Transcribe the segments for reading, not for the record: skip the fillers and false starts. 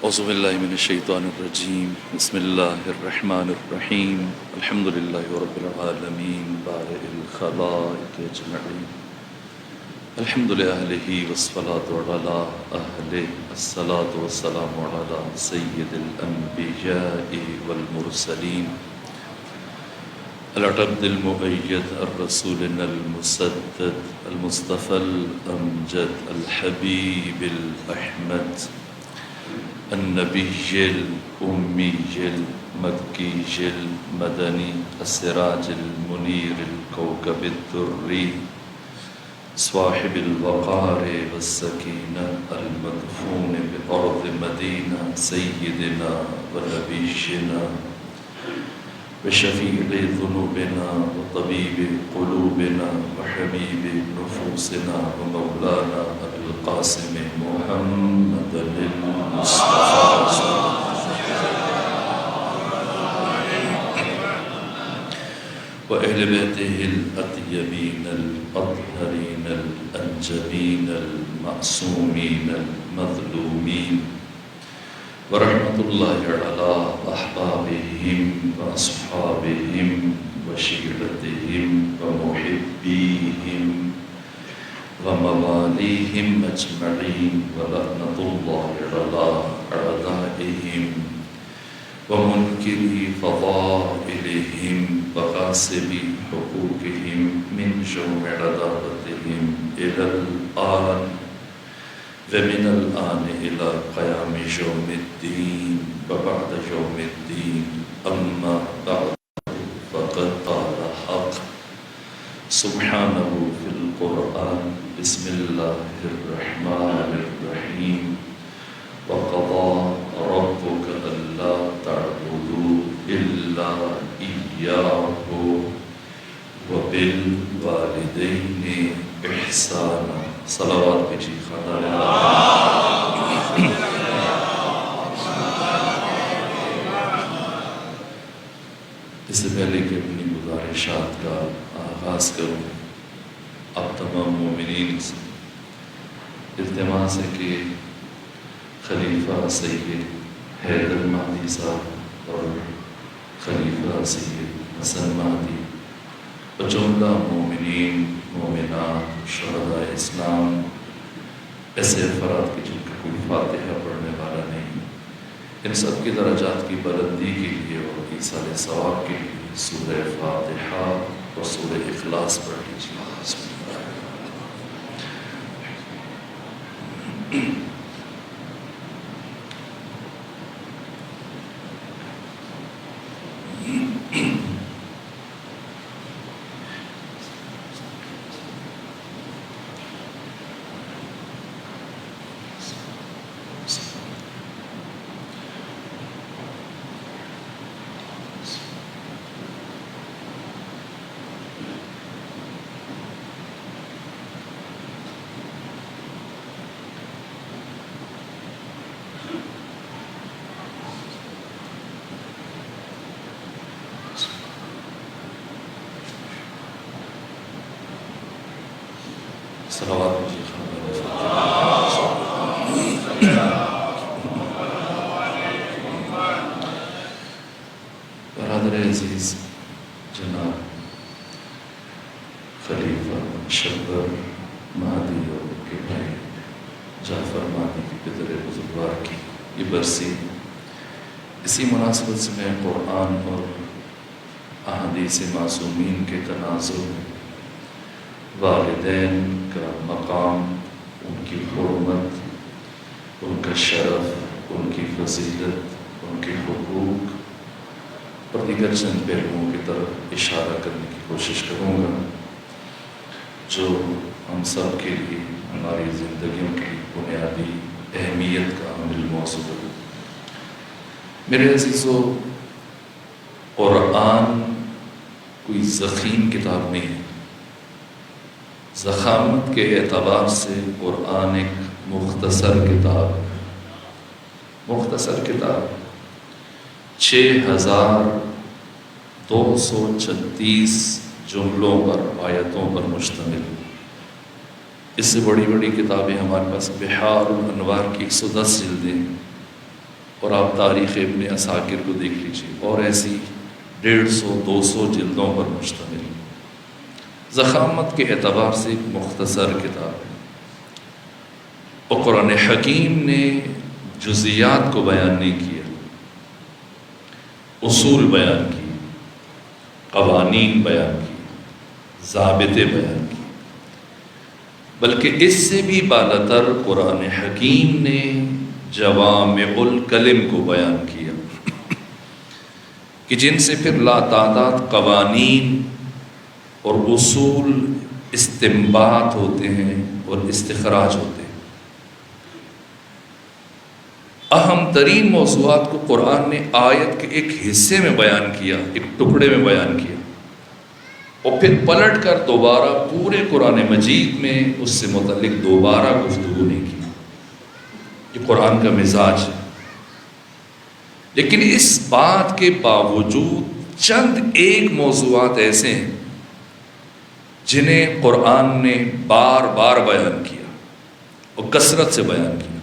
اعوذ باللہ من الشیطان الرجیم بسم اللہ الرحمن الرحیم الحمد للہ رب العالمین بارئ الخلائق اجمعین الحمد للہ والصلاة علی اہلہ الصلاة والسلام علی سید الانبیاء والمرسلین العبد المؤید الرسول المسدد المصطفى الامجد الحبیب الاحمد النبی الأمی المکی المدنی السراج المنیر الكوكب الدری صاحب الوقار والسکینہ المدفون بأرض مدینہ سیدنا ونبینا وشفیع ذنوبنا وطبیب قلوبنا وحبیب نفوسنا ومولانا ابی القاسم محمد المصطفى وأهل بيته الأطيبين الأطهرين الأنجبين المعصومين المظلومين ورحمة الله على أحبابهم وأصحابهم وشيرتهم ومحبيهم ومواليهم أجمعين ولعنة الله على أعدائهم ومنكري فضائلهم وغاصبي حقوقهم من جمع عداوتهم إلى الآن ومن الآن إلى قيام يوم الدين وبعد يوم الدين أما بعد فقد قال حق سبحانه في القرآن بسم الله الرحمن الرحيم وقضى ربك ألا تعبدوا إلا إياه وبالوالدين إحسانا صلوات بجی خدا اس سے پہلے کہ اپنی گزارشات کا آغاز کروں اب تمام مومنین سے التماس ہے کہ خلیفہ سید حیدر مہدی صاحب اور خلیفہ سید حسن مہدی و جملہ مومنین مومنات شہداء اسلام ایسے افراد کی جن کا کوئی فاتحہ پڑھنے والا نہیں، ان سب کی درجات کی بلندی کے لیے اور ایصال ثواب کے لیے سورہ فاتحہ اور سورہ اخلاص پڑھ لیجیے۔ بسم اللہ۔ صلوات بجی برادر عزیز جناب خلیفہ شبر مہدی اور کے بھائی جعفر مہدی کی پدر بزرگوار کی یہ برسی، اسی مناسبت سے میں قرآن اور احادیث معصومین کے تناظر میں والدین کا مقام، ان کی حرمت، ان کا شرف، ان کی فضیلت، ان کے حقوق اور دیگر چند پہلوؤں کی طرف اشارہ کرنے کی کوشش کروں گا جو ہم سب کے لیے، ہماری زندگیوں کی بنیادی اہمیت کا حامل موضوع ہے۔ میرے عزیزو، قرآن کوئی ضخیم کتاب نہیں ہے، ضخامت کے اعتبار سے قرآن ایک مختصر کتاب ہے۔ مختصر کتاب 6236 جملوں پر، آیتوں پر مشتمل۔ اس سے بڑی بڑی کتابیں ہمارے پاس بحار الانوار کی 110 جلدیں، اور آپ تاریخ ابن عساکر کو دیکھ لیجیے، اور ایسی 150-200 جلدوں پر مشتمل ضخامت کے اعتبار سے ایک مختصر کتاب ہے۔ اور قرآن حکیم نے جزیات کو بیان نہیں کیا، اصول بیان کی، قوانین بیان کی، ضابطے بیان کی، بلکہ اس سے بھی بالاتر قرآن حکیم نے جوامع الکلم کو بیان کیا، کہ جن سے پھر لاتعداد قوانین اور اصول استنباط ہوتے ہیں اور استخراج ہوتے ہیں۔ اہم ترین موضوعات کو قرآن نے آیت کے ایک حصے میں بیان کیا، ایک ٹکڑے میں بیان کیا، اور پھر پلٹ کر دوبارہ پورے قرآن مجید میں اس سے متعلق دوبارہ گفتگو نہیں کی۔ یہ قرآن کا مزاج ہے۔ لیکن اس بات کے باوجود چند ایک موضوعات ایسے ہیں جنہیں قرآن نے بار بار بیان کیا اور کثرت سے بیان کیا،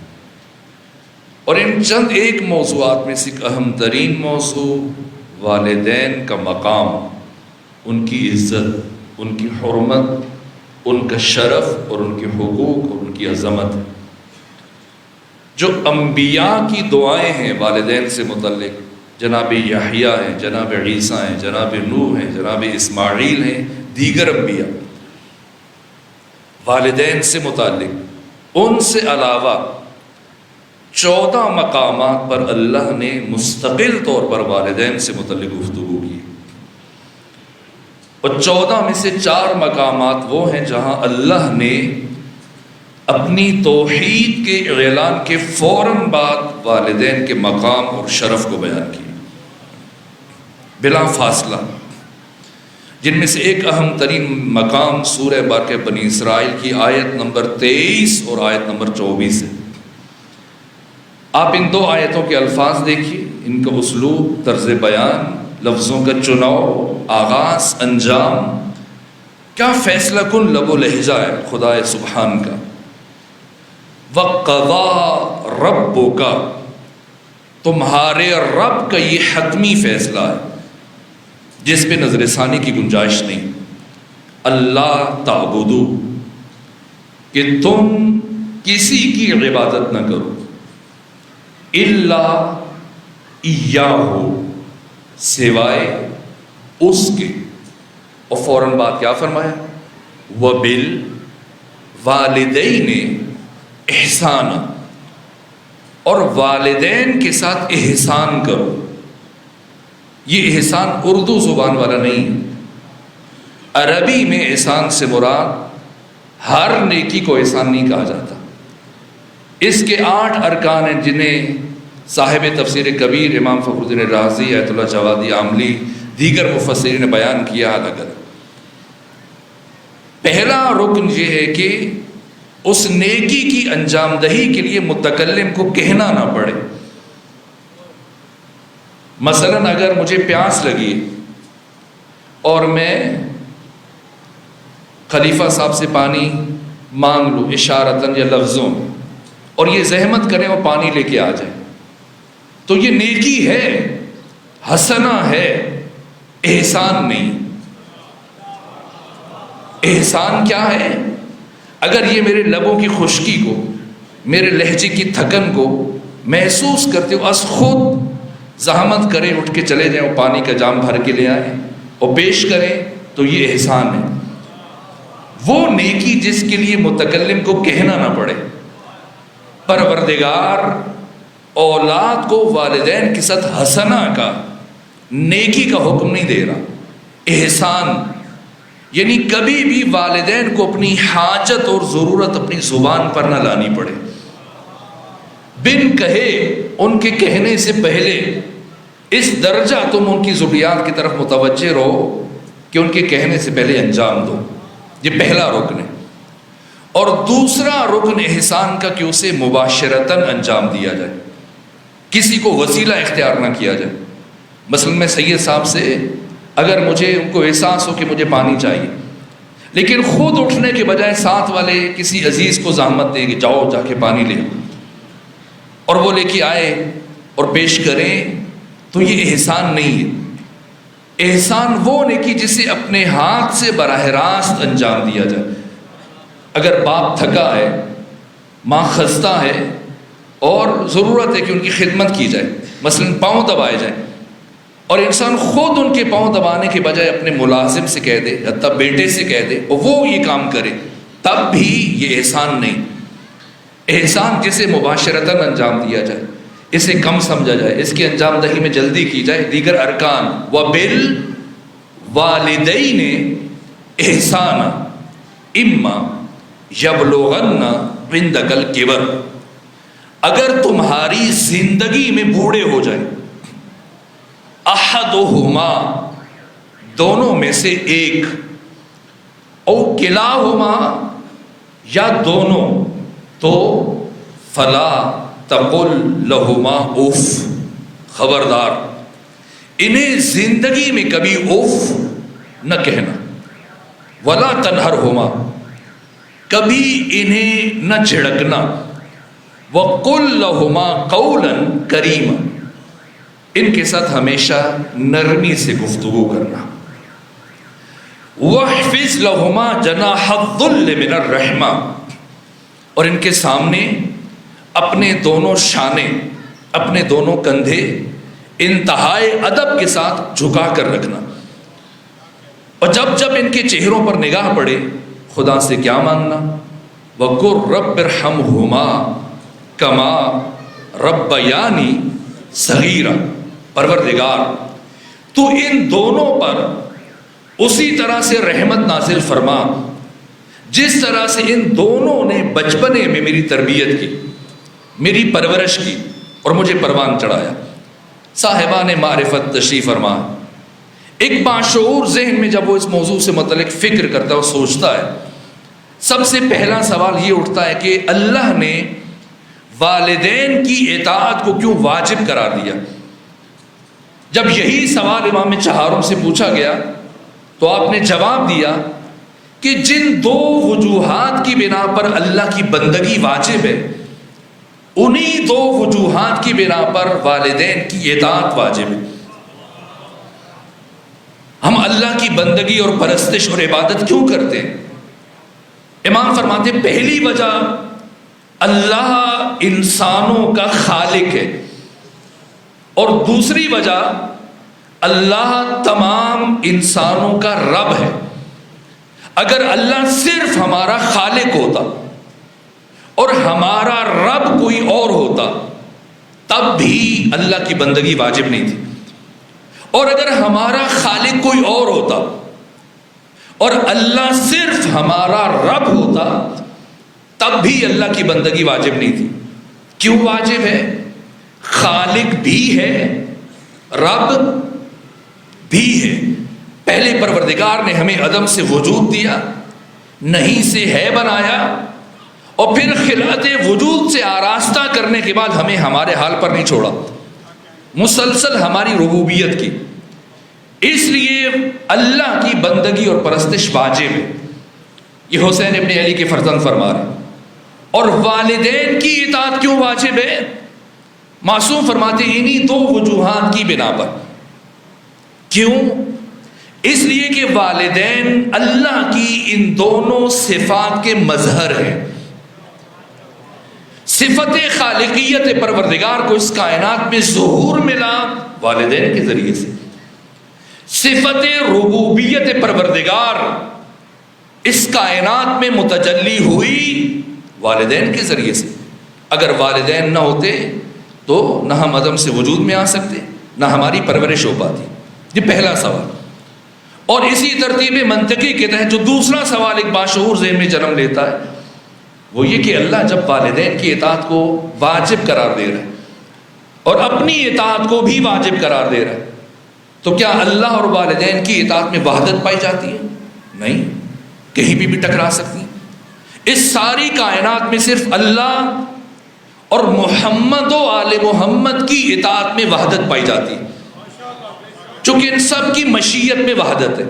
اور ان چند ایک موضوعات میں سے ایک اہم ترین موضوع والدین کا مقام، ان کی عزت، ان کی حرمت، ان کا شرف اور ان کے حقوق اور ان کی عظمت۔ جو انبیاء کی دعائیں ہیں والدین سے متعلق، جناب یحییٰ ہیں، جناب عیسیٰ ہیں، جناب نوح ہیں، جناب اسماعیل ہیں، دیگر انبیاء والدین سے متعلق، ان سے علاوہ 14 مقامات پر اللہ نے مستقل طور پر والدین سے متعلق گفتگو کی، اور 14 میں سے 4 مقامات وہ ہیں جہاں اللہ نے اپنی توحید کے اعلان کے فوراً بعد والدین کے مقام اور شرف کو بیان کیا بلا فاصلہ، جن میں سے ایک اہم ترین مقام سورہ بارکہ بنی اسرائیل کی آیت نمبر 23 اور آیت نمبر 24 ہے۔ آپ ان 2 آیتوں کے الفاظ دیکھیے، ان کا اسلوب، طرز بیان، لفظوں کا چناؤ، آغاز، انجام، کیا فیصلہ کن لب و لہجہ ہے خدا سبحان کا۔ وَقَضَىٰ رَبُّكَ، تمہارے رب کا یہ حتمی فیصلہ ہے جس پہ نظر ثانی کی گنجائش نہیں۔ اللہ تعبدو، کہ تم کسی کی عبادت نہ کرو، الا ایاہ، سوائے اس کے، اور فوراً بات کیا فرمایا، وَبِالْوَالِدَيْنِ احسانا، اور والدین کے ساتھ احسان کرو۔ یہ احسان اردو زبان والا نہیں ہے، عربی میں احسان سے مراد ہر نیکی کو احسان نہیں کہا جاتا۔ اس کے 8 ارکان ہیں جنہیں صاحب تفسیر کبیر امام فخر الدین رازی، آیت اللہ جوادی عاملی، دیگر مفسرین نے بیان کیا الگ الگ۔ پہلا رکن یہ ہے کہ اس نیکی کی انجام دہی کے لیے متکلم کو کہنا نہ پڑے۔ مثلا اگر مجھے پیاس لگی اور میں خلیفہ صاحب سے پانی مانگ لوں اشارتاً یا لفظوں میں، اور یہ زحمت کریں اور پانی لے کے آ جائیں، تو یہ نیکی ہے، حسنہ ہے، احسان نہیں۔ احسان کیا ہے؟ اگر یہ میرے لبوں کی خشکی کو، میرے لہجے کی تھکن کو محسوس کرتے ہو، از خود زحمت کریں، اٹھ کے چلے جائیں اور پانی کا جام بھر کے لے آئیں اور پیش کریں، تو یہ احسان ہے۔ وہ نیکی جس کے لیے متکلم کو کہنا نہ پڑے۔ پروردگار اولاد کو والدین کے ساتھ حسنہ کا، نیکی کا حکم نہیں دے رہا، احسان، یعنی کبھی بھی والدین کو اپنی حاجت اور ضرورت اپنی زبان پر نہ لانی پڑے، بن کہے، ان کے کہنے سے پہلے اس درجہ تم ان کی ضروریات کی طرف متوجہ رہو کہ ان کے کہنے سے پہلے انجام دو۔ یہ پہلا رکن ہے۔ اور دوسرا رکن احسان کا کہ اسے مباشرتاً انجام دیا جائے، کسی کو وسیلہ اختیار نہ کیا جائے۔ مثلا میں سید صاحب سے اگر مجھے ان کو احساس ہو کہ مجھے پانی چاہیے، لیکن خود اٹھنے کے بجائے ساتھ والے کسی عزیز کو زحمت دیں کہ جاؤ جا کے پانی لے، اور وہ لے کے آئے اور پیش کریں تو یہ احسان نہیں ہے۔ احسان وہ نیکی جسے اپنے ہاتھ سے براہ راست انجام دیا جائے۔ اگر باپ تھکا ہے، ماں خستہ ہے اور ضرورت ہے کہ ان کی خدمت کی جائے، مثلا پاؤں دبائے جائیں، اور انسان خود ان کے پاؤں دبانے کے بجائے اپنے ملازم سے کہہ دے، حتیٰ بیٹے سے کہہ دے، اور وہ یہ کام کرے، تب بھی یہ احسان نہیں۔ احسان جسے مباشرتاً انجام دیا جائے، اسے کم سمجھا جائے، اس کی انجام دہی میں جلدی کی جائے۔ دیگر ارکان وَبِالْوَالِدَيْنِ احسانا اما یبلغن عندک الکبر، اگر تمہاری زندگی میں بوڑھے ہو جائیں، احدہما دونوں میں سے ایک، او کلاہما یا دونوں، تو فلا تقل لہما اف، خبردار انہیں زندگی میں کبھی اف نہ کہنا، ولا تنہرہما کبھی انہیں نہ جھڑکنا، وقل لہما قولا کریما ان کے ساتھ ہمیشہ نرمی سے گفتگو کرنا، واحفظ لہما جناح الذل من الرحمہ اور ان کے سامنے اپنے دونوں شانے، اپنے دونوں کندھے انتہائی ادب کے ساتھ جھکا کر رکھنا، اور جب جب ان کے چہروں پر نگاہ پڑے خدا سے کیا مانگنا، وَقُلْ رَبِّ ارْحَمْهُمَا كَمَا رَبَّيَانِي صَغِيرًا، پروردگار تو ان دونوں پر اسی طرح سے رحمت نازل فرما جس طرح سے ان دونوں نے بچپنے میں میری تربیت کی، میری پرورش کی اور مجھے پروان چڑھایا۔ صاحبان معرفت تشریف فرما، ایک باشعور ذہن میں جب وہ اس موضوع سے متعلق فکر کرتا ہے اور سوچتا ہے، سب سے پہلا سوال یہ اٹھتا ہے کہ اللہ نے والدین کی اطاعت کو کیوں واجب قرار دیا؟ جب یہی سوال امام چہارم سے پوچھا گیا تو آپ نے جواب دیا کہ جن دو وجوہات کی بنا پر اللہ کی بندگی واجب ہے، انہی دو وجوہات کی بنا پر والدین کی اطاعت واجب ہے۔ ہم اللہ کی بندگی اور پرستش اور عبادت کیوں کرتے ہیں؟ امام فرماتے ہیں پہلی وجہ اللہ انسانوں کا خالق ہے، اور دوسری وجہ اللہ تمام انسانوں کا رب ہے۔ اگر اللہ صرف ہمارا خالق ہوتا اور ہمارا رب کوئی اور ہوتا تب بھی اللہ کی بندگی واجب نہیں تھی، اور اگر ہمارا خالق کوئی اور ہوتا اور اللہ صرف ہمارا رب ہوتا تب بھی اللہ کی بندگی واجب نہیں تھی۔ کیوں واجب ہے؟ خالق بھی ہے، رب بھی ہے۔ پہلے پروردگار نے ہمیں عدم سے وجود دیا، نہیں سے ہے بنایا، اور پھر خلقت وجود سے آراستہ کرنے کے بعد ہمیں ہمارے حال پر نہیں چھوڑا، مسلسل ہماری ربوبیت کی۔ اس لیے اللہ کی بندگی اور پرستش واجب ہے۔ یہ حسین ابن علی کے فرزند فرما رہے ہیں۔ اور والدین کی اطاعت کیوں واجب ہے؟ معصوم فرماتے ہیں انہی دو وجوہات کی بنا پر۔ کیوں؟ اس لیے کہ والدین اللہ کی ان دونوں صفات کے مظہر ہیں۔ صفت خالقیت پروردگار کو اس کائنات میں ظہور ملا والدین کے ذریعے سے، صفت ربوبیت پروردگار اس کائنات میں متجلی ہوئی والدین کے ذریعے سے۔ اگر والدین نہ ہوتے تو نہ ہم عدم سے وجود میں آ سکتے، نہ ہماری پرورش ہو پاتی۔ یہ پہلا سوال۔ اور اسی ترتیب منطقی کے تحت جو دوسرا سوال ایک باشعور ذہن میں جنم لیتا ہے وہ یہ کہ اللہ جب والدین کی اطاعت کو واجب قرار دے رہا ہے اور اپنی اطاعت کو بھی واجب قرار دے رہا ہے، تو کیا اللہ اور والدین کی اطاعت میں وحدت پائی جاتی ہے؟ نہیں، کہیں بھی ٹکرا سکتی ہے۔ اس ساری کائنات میں صرف اللہ اور محمد و آل محمد کی اطاعت میں وحدت پائی جاتی ہے، چونکہ ان سب کی مشیت میں وحدت ہے۔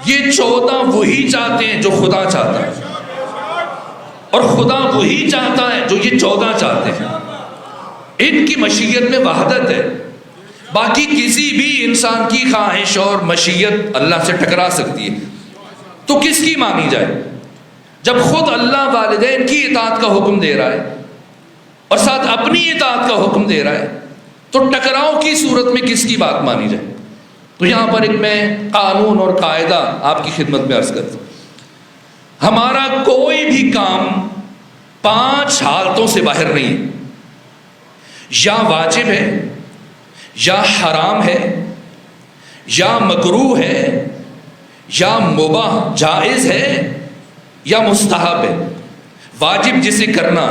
یہ 14 وہی چاہتے ہیں جو خدا چاہتا ہے، اور خدا وہی چاہتا ہے جو یہ 14 چاہتے ہیں۔ ان کی مشیت میں وحدت ہے. باقی کسی بھی انسان کی خواہش اور مشیت اللہ سے ٹکرا سکتی ہے، تو کس کی مانی جائے؟ جب خود اللہ والدین کی اطاعت کا حکم دے رہا ہے اور ساتھ اپنی اطاعت کا حکم دے رہا ہے، تو ٹکراؤ کی صورت میں کس کی بات مانی جائے؟ تو یہاں پر ایک میں قانون اور قاعدہ آپ کی خدمت میں عرض کرتا ہوں. ہمارا کوئی بھی کام 5 حالتوں سے باہر نہیں ہے. یا واجب ہے، یا حرام ہے، یا مکروہ ہے، یا مباح جائز ہے، یا مستحب ہے. واجب جسے کرنا،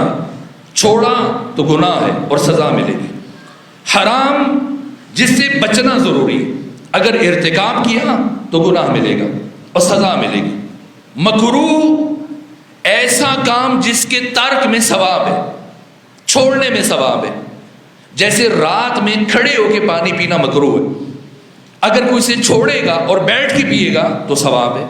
چھوڑا تو گناہ ہے اور سزا ملے گی. حرام جس سے بچنا ضروری ہے، اگر ارتکاب کیا تو گناہ ملے گا اور سزا ملے گی. مکروہ ایسا کام جس کے ترک میں ثواب ہے، چھوڑنے میں ثواب ہے. جیسے رات میں کھڑے ہو کے پانی پینا مکروہ ہے، اگر کوئی اسے چھوڑے گا اور بیٹھ کے پیے گا تو ثواب ہے.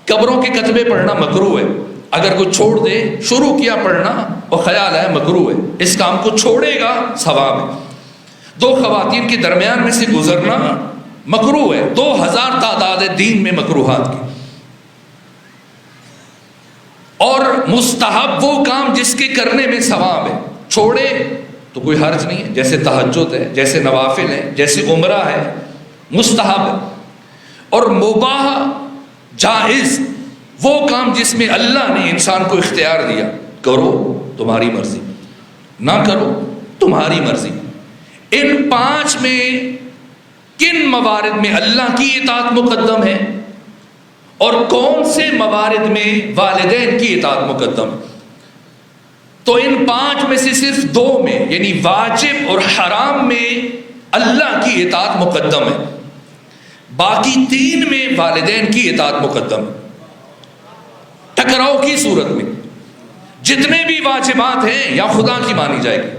قبروں کے کتبے پڑھنا مکروہ ہے، اگر کوئی چھوڑ دے، شروع کیا پڑھنا اور خیال ہے مکروہ ہے، اس کام کو چھوڑے گا ثواب ہے. 2 خواتین کے درمیان میں سے گزرنا مکروہ ہے. 2000 تعداد ہے دین میں مکروہات کی. اور مستحب وہ کام جس کے کرنے میں ثواب ہے، چھوڑے تو کوئی حرج نہیں ہے، جیسے تہجد ہے، جیسے نوافل ہے، جیسے عمرہ ہے، مستحب ہے. اور مباح جائز وہ کام جس میں اللہ نے انسان کو اختیار دیا، کرو تمہاری مرضی، نہ کرو تمہاری مرضی. ان 5 میں کن موارد میں اللہ کی اطاعت مقدم ہے اور کون سے موارد میں والدین کی اطاعت مقدم ہے؟ تو ان 5 میں سے صرف 2 میں، یعنی واجب اور حرام میں اللہ کی اطاعت مقدم ہے. باقی 3 میں والدین کی اطاعت مقدم ہے. ٹکراؤ کی صورت میں جتنے بھی واجبات ہیں یا خدا کی مانی جائے گی،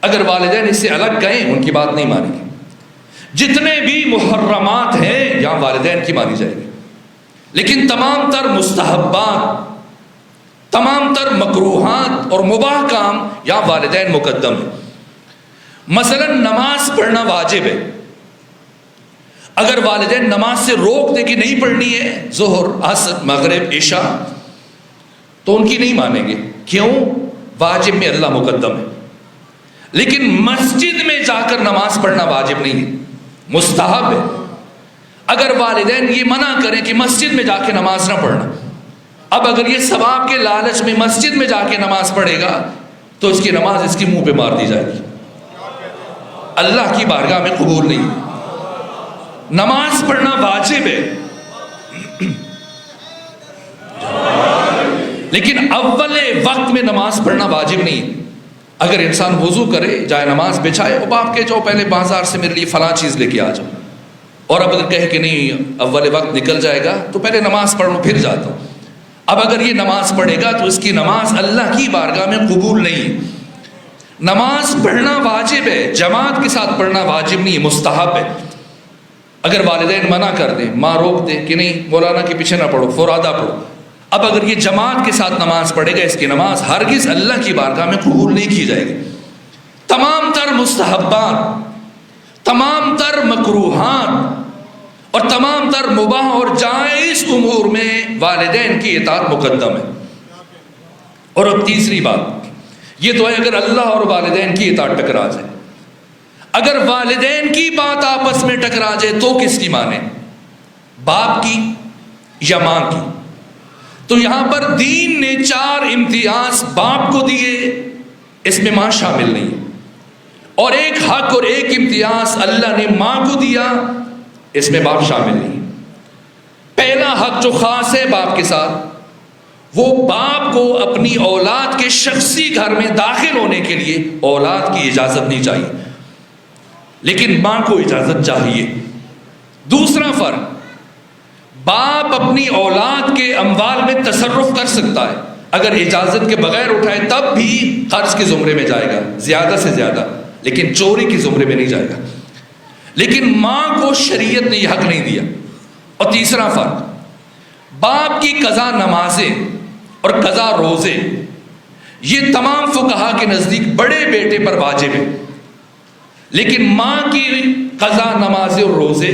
اگر والدین اس سے الگ گئے ان کی بات نہیں مانی گی. جتنے بھی محرمات ہیں یا والدین کی مانی جائے گی. لیکن تمام تر مستحبات، تمام تر مکروہات اور مباح کام یا والدین مقدم ہیں. مثلا نماز پڑھنا واجب ہے، اگر والدین نماز سے روک دے کہ نہیں پڑھنی ہے، ظہر، عصر، مغرب، عشاء، تو ان کی نہیں مانیں گے. کیوں؟ واجب میں اللہ مقدم ہے. لیکن مسجد میں جا کر نماز پڑھنا واجب نہیں ہے، مستحب ہے. اگر والدین یہ منع کریں کہ مسجد میں جا کے نماز نہ پڑھنا، اب اگر یہ ثواب کے لالچ میں مسجد میں جا کے نماز پڑھے گا تو اس کی نماز اس کے منہ پہ مار دی جائے گی، اللہ کی بارگاہ میں قبول نہیں. نماز پڑھنا واجب ہے، لیکن اول وقت میں نماز پڑھنا واجب نہیں. اگر انسان وضو کرے، جائے نماز بچھائے، اب آپ کے جاؤ پہلے بازار سے میرے لیے فلاں چیز لے کے آ جاؤ، اور اب اگر کہے کہ نہیں اول وقت نکل جائے گا تو پہلے نماز پڑھ لوں پھر جاتا ہوں، اب اگر یہ نماز پڑھے گا تو اس کی نماز اللہ کی بارگاہ میں قبول نہیں. نماز پڑھنا واجب ہے، جماعت کے ساتھ پڑھنا واجب نہیں، مستحب ہے. اگر والدین منع کر دیں، ماں روک دے کہ نہیں مولانا کے پیچھے نہ پڑھو، فرادہ پڑھو، اب اگر یہ جماعت کے ساتھ نماز پڑھے گا، اس کی نماز ہرگز اللہ کی بارگاہ میں قبول نہیں کی جائے گی. تمام تر مستحبات، تمام تر مکروہات اور تمام تر مباح اور جائز امور میں والدین کی اطاعت مقدم ہے. اور اب تیسری بات یہ تو ہے اگر اللہ اور والدین کی اطاعت ٹکرا جائے. اگر والدین کی بات آپس میں ٹکرا جائے تو کس کی مانیں، باپ کی یا ماں کی؟ تو یہاں پر دین نے 4 امتیاز باپ کو دیے، اس میں ماں شامل نہیں. اور ایک حق اور ایک امتیاز اللہ نے ماں کو دیا، اس میں باپ شامل نہیں. پہلا حق جو خاص ہے باپ کے ساتھ، وہ باپ کو اپنی اولاد کے شخصی گھر میں داخل ہونے کے لیے اولاد کی اجازت نہیں چاہیے، لیکن ماں کو اجازت چاہیے. دوسرا فرق، باپ اپنی اولاد کے اموال میں تصرف کر سکتا ہے، اگر اجازت کے بغیر اٹھائے تب بھی قرض کے زمرے میں جائے گا زیادہ سے زیادہ، لیکن چوری کے زمرے میں نہیں جائے گا. لیکن ماں کو شریعت نے یہ حق نہیں دیا. اور تیسرا فرق، باپ کی قضا نمازیں اور قضا روزے یہ تمام فقہا کے نزدیک بڑے بیٹے پر واجب ہے. لیکن ماں کی قضا نمازیں اور روزے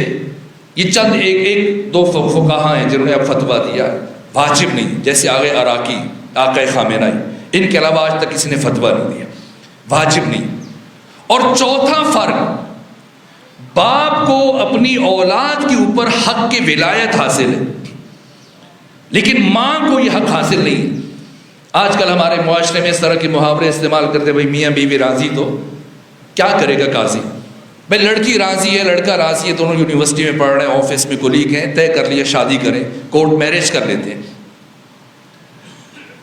یہ چند ایک دو فقہا ہیں جنہوں نے اب فتویٰ دیا واجب نہیں، جیسے آقا خامنہ ای، ان کے علاوہ آج تک کسی نے فتویٰ نہیں دیا، واجب نہیں۔ اور چوتھا فرق، باپ کو اپنی اولاد کے اوپر حق کی ولایت حاصل ہے، لیکن ماں کو یہ حق حاصل نہیں ہے۔ آج کل ہمارے معاشرے میں اس طرح کے محاورے استعمال کرتے، بھائی میاں بیوی راضی تو کیا کرے گا قاضی؟ بھائی لڑکی راضی ہے، لڑکا راضی ہے، دونوں یونیورسٹی میں پڑھ رہے ہیں، آفس میں کولیگ ہیں، طے کر لیا شادی کریں، کورٹ میرج کر لیتے ہیں۔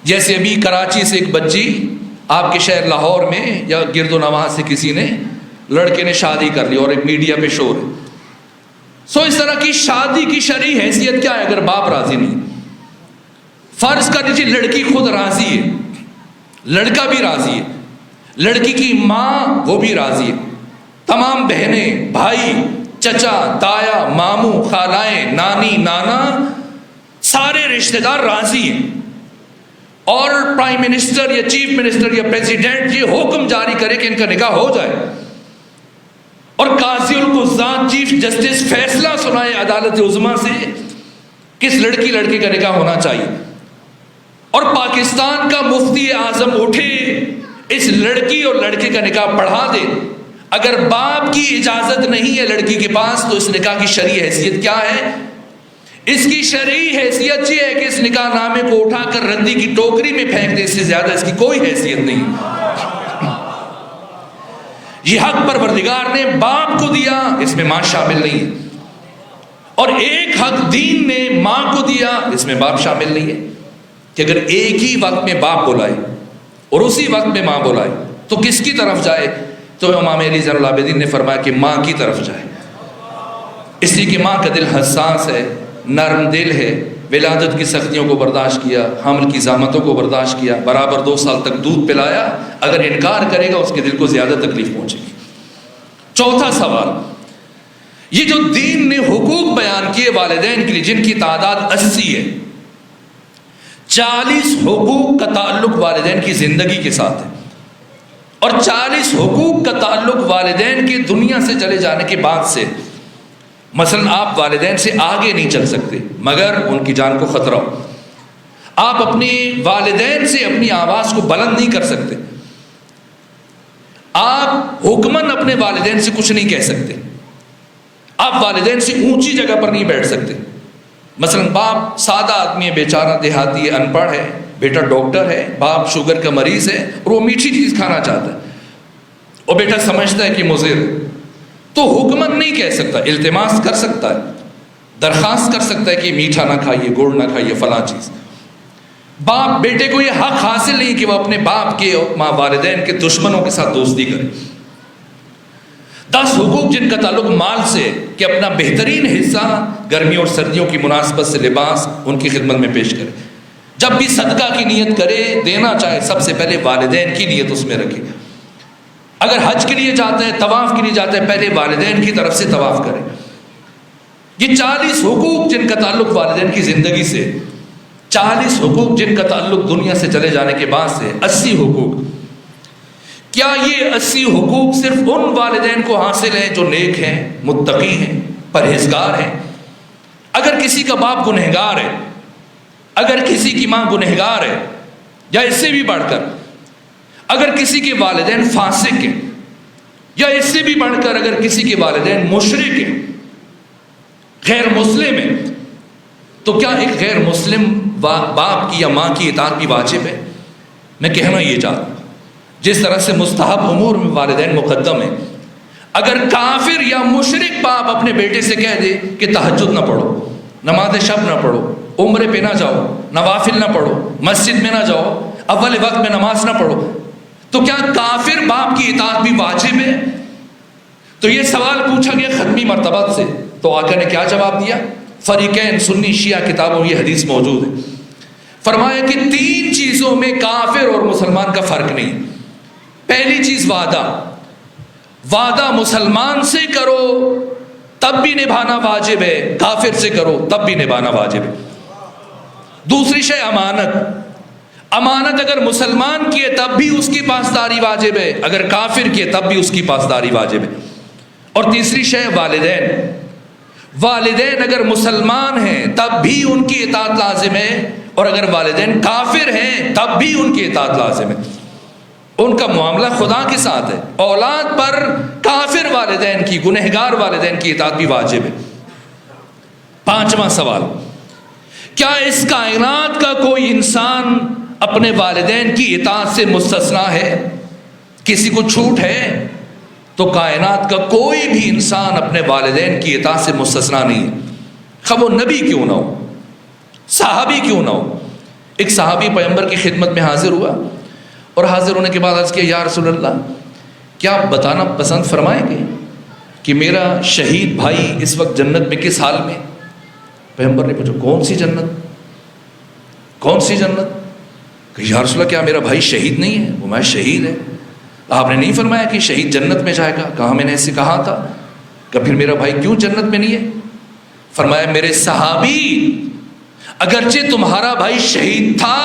جیسے ابھی کراچی سے ایک بچی آپ کے شہر لاہور میں یا گرد و نواح سے کسی نے لڑکے نے شادی کر لی اور ایک میڈیا پہ شور ہے۔ اس طرح کی شادی کی شرعی حیثیت کیا ہے اگر باپ راضی نہیں؟ فرض کر لیجیے لڑکی خود راضی ہے، لڑکا بھی راضی ہے، لڑکی کی ماں وہ بھی راضی ہے، تمام بہنیں، بھائی، چچا، تایا، ماموں، خالائیں، نانی، نانا، سارے رشتہ دار راضی ہیں، اور پرائم منسٹر یا چیف منسٹر یا پریزیڈنٹ یہ حکم جاری کرے کہ ان کا نکاح ہو جائے، اور قاضی القضات چیف جسٹس فیصلہ سنائے عدالت عظمیٰ سے کس لڑکی کا نکاح ہونا چاہیے، اور پاکستان کا مفتی اعظم اٹھے اس لڑکی اور لڑکے کا نکاح پڑھا دے، اگر باپ کی اجازت نہیں ہے لڑکی کے پاس تو اس نکاح کی شرعی حیثیت کیا ہے؟ اس کی شرعی حیثیت یہ ہے کہ اس نکاح نامے کو اٹھا کر ردی کی ٹوکری میں پھینک دے، اس سے زیادہ اس کی کوئی حیثیت نہیں۔ یہ حق پروردگار نے باپ کو دیا، اس میں ماں شامل نہیں ہے، اور ایک حق دین نے ماں کو دیا، اس میں باپ شامل نہیں ہے، کہ اگر ایک ہی وقت میں باپ بلائے اور اسی وقت میں ماں بلائے تو کس کی طرف جائے؟ تو امام علی زین العابدین نے فرمایا کہ ماں کی طرف جائے، اس لیے کہ ماں کا دل حساس ہے، نرم دل ہے، ولادت کی سختیوں کو برداشت کیا، حمل کی زحمتوں کو برداشت کیا، برابر 2 سال تک دودھ پلایا، اگر انکار کرے گا اس کے دل کو زیادہ تکلیف پہنچے گی۔ چوتھا سوال، یہ جو دین نے حقوق بیان کیے والدین کے لیے جن کی تعداد 80 ہے، 40 حقوق کا تعلق والدین کی زندگی کے ساتھ ہے، اور 40 حقوق کا تعلق والدین کے دنیا سے چلے جانے کے بعد سے۔ مثلا آپ والدین سے آگے نہیں چل سکتے مگر ان کی جان کو خطرہ ہو، آپ اپنے والدین سے اپنی آواز کو بلند نہیں کر سکتے، آپ حکماً اپنے والدین سے کچھ نہیں کہہ سکتے، آپ والدین سے اونچی جگہ پر نہیں بیٹھ سکتے۔ مثلا باپ سادہ آدمی ہے، بیچارہ دیہاتی ہے، ان پڑھ ہے، بیٹا ڈاکٹر ہے، باپ شوگر کا مریض ہے اور وہ میٹھی چیز کھانا چاہتا ہے اور بیٹا سمجھتا ہے کہ مضر ہے، تو حکماً نہیں کہہ سکتا، التماس کر سکتا ہے، درخواست کر سکتا ہے کہ میٹھا نہ کھائیے، گڑ نہ کھائیے، فلاں چیز۔ باپ بیٹے کو یہ حق حاصل نہیں کہ وہ اپنے باپ کے اور والدین کے دشمنوں کے ساتھ دوستی کرے۔ 10 حقوق جن کا تعلق مال سے، کہ اپنا بہترین حصہ گرمیوں اور سردیوں کی مناسبت سے لباس ان کی خدمت میں پیش کرے، جب بھی صدقہ کی نیت کرے، دینا چاہے، سب سے پہلے والدین کی نیت اس میں رکھے، اگر حج کے لیے جاتا ہے، طواف کے لیے جاتا ہے، پہلے والدین کی طرف سے طواف کرے۔ یہ 40 حقوق جن کا تعلق والدین کی زندگی سے، 40 حقوق جن کا تعلق دنیا سے چلے جانے کے بعد سے، 80 حقوق۔ کیا یہ 80 حقوق صرف ان والدین کو حاصل ہیں جو نیک ہیں، متقی ہیں، پرہیزگار ہیں؟ اگر کسی کا باپ گنہگار ہے، اگر کسی کی ماں گنہگار ہے، یا اس سے بھی بڑھ کر اگر کسی کے والدین فاسق ہیں، یا اس سے بھی بڑھ کر اگر کسی کے والدین مشرک ہیں، غیر مسلم ہیں، تو کیا ایک غیر مسلم باپ کی یا ماں کی اطاعت بھی واجب ہے؟ میں کہنا یہ چاہتا ہوں، جس طرح سے مستحب امور میں والدین مقدم ہیں، اگر کافر یا مشرک باپ اپنے بیٹے سے کہہ دے کہ تہجد نہ پڑھو، نماز شب نہ پڑھو، عمرے پہ نہ جاؤ، نوافل نہ پڑھو، مسجد میں نہ جاؤ، اول وقت میں نماز نہ پڑھو، تو کیا کافر باپ کی اطاعت بھی واجب ہے؟ تو یہ سوال پوچھا گیا ختمی مرتبہ سے، تو آقا نے کیا جواب دیا؟ فریقین، سنی شیعہ کتابوں میں یہ حدیث موجود ہے، فرمایا کہ 3 چیزوں میں کافر اور مسلمان کا فرق نہیں۔ پہلی چیز وعدہ مسلمان سے کرو تب بھی نبھانا واجب ہے، کافر سے کرو تب بھی نبھانا واجب ہے۔ دوسری شے امانت، امانت اگر مسلمان کی ہے تب بھی اس کی پاسداری واجب ہے، اگر کافر کی ہے تب بھی اس کی پاسداری واجب ہے۔ اور تیسری شے والدین، والدین اگر مسلمان ہیں تب بھی ان کی اطاعت لازم ہے، اور اگر والدین کافر ہیں تب بھی ان کی اطاعت لازم ہے۔ ان کا معاملہ خدا کے ساتھ ہے۔ اولاد پر کافر والدین کی، گنہگار والدین کی اطاعت بھی واجب ہے۔ پانچواں سوال، کیا اس کائنات کا کوئی انسان اپنے والدین کی اطاعت سے مستثنا ہے؟ کسی کو چھوٹ ہے؟ تو کائنات کا کوئی بھی انسان اپنے والدین کی اطاعت سے مستثنا نہیں ہے، خواہ وہ نبی کیوں نہ ہو، صحابی کیوں نہ ہو۔ ایک صحابی پیغمبر کی خدمت میں حاضر ہوا، اور حاضر ہونے کے بعد عرض کیا، یا رسول اللہ، کیا آپ بتانا پسند فرمائیں گے کہ میرا شہید بھائی اس وقت جنت میں کس حال میں؟ پیغمبر نے پوچھا، کون سی جنت؟ کون سی جنت؟ کہ یا رسول اللہ، کیا میرا بھائی شہید نہیں ہے؟ وہ میں شہید ہے۔ آپ نے نہیں فرمایا کہ شہید جنت میں جائے گا؟ کہا میں نے ایسے کہا تھا۔ کہ پھر میرا بھائی کیوں جنت میں نہیں ہے؟ فرمایا، میرے صحابی، اگرچہ تمہارا بھائی شہید تھا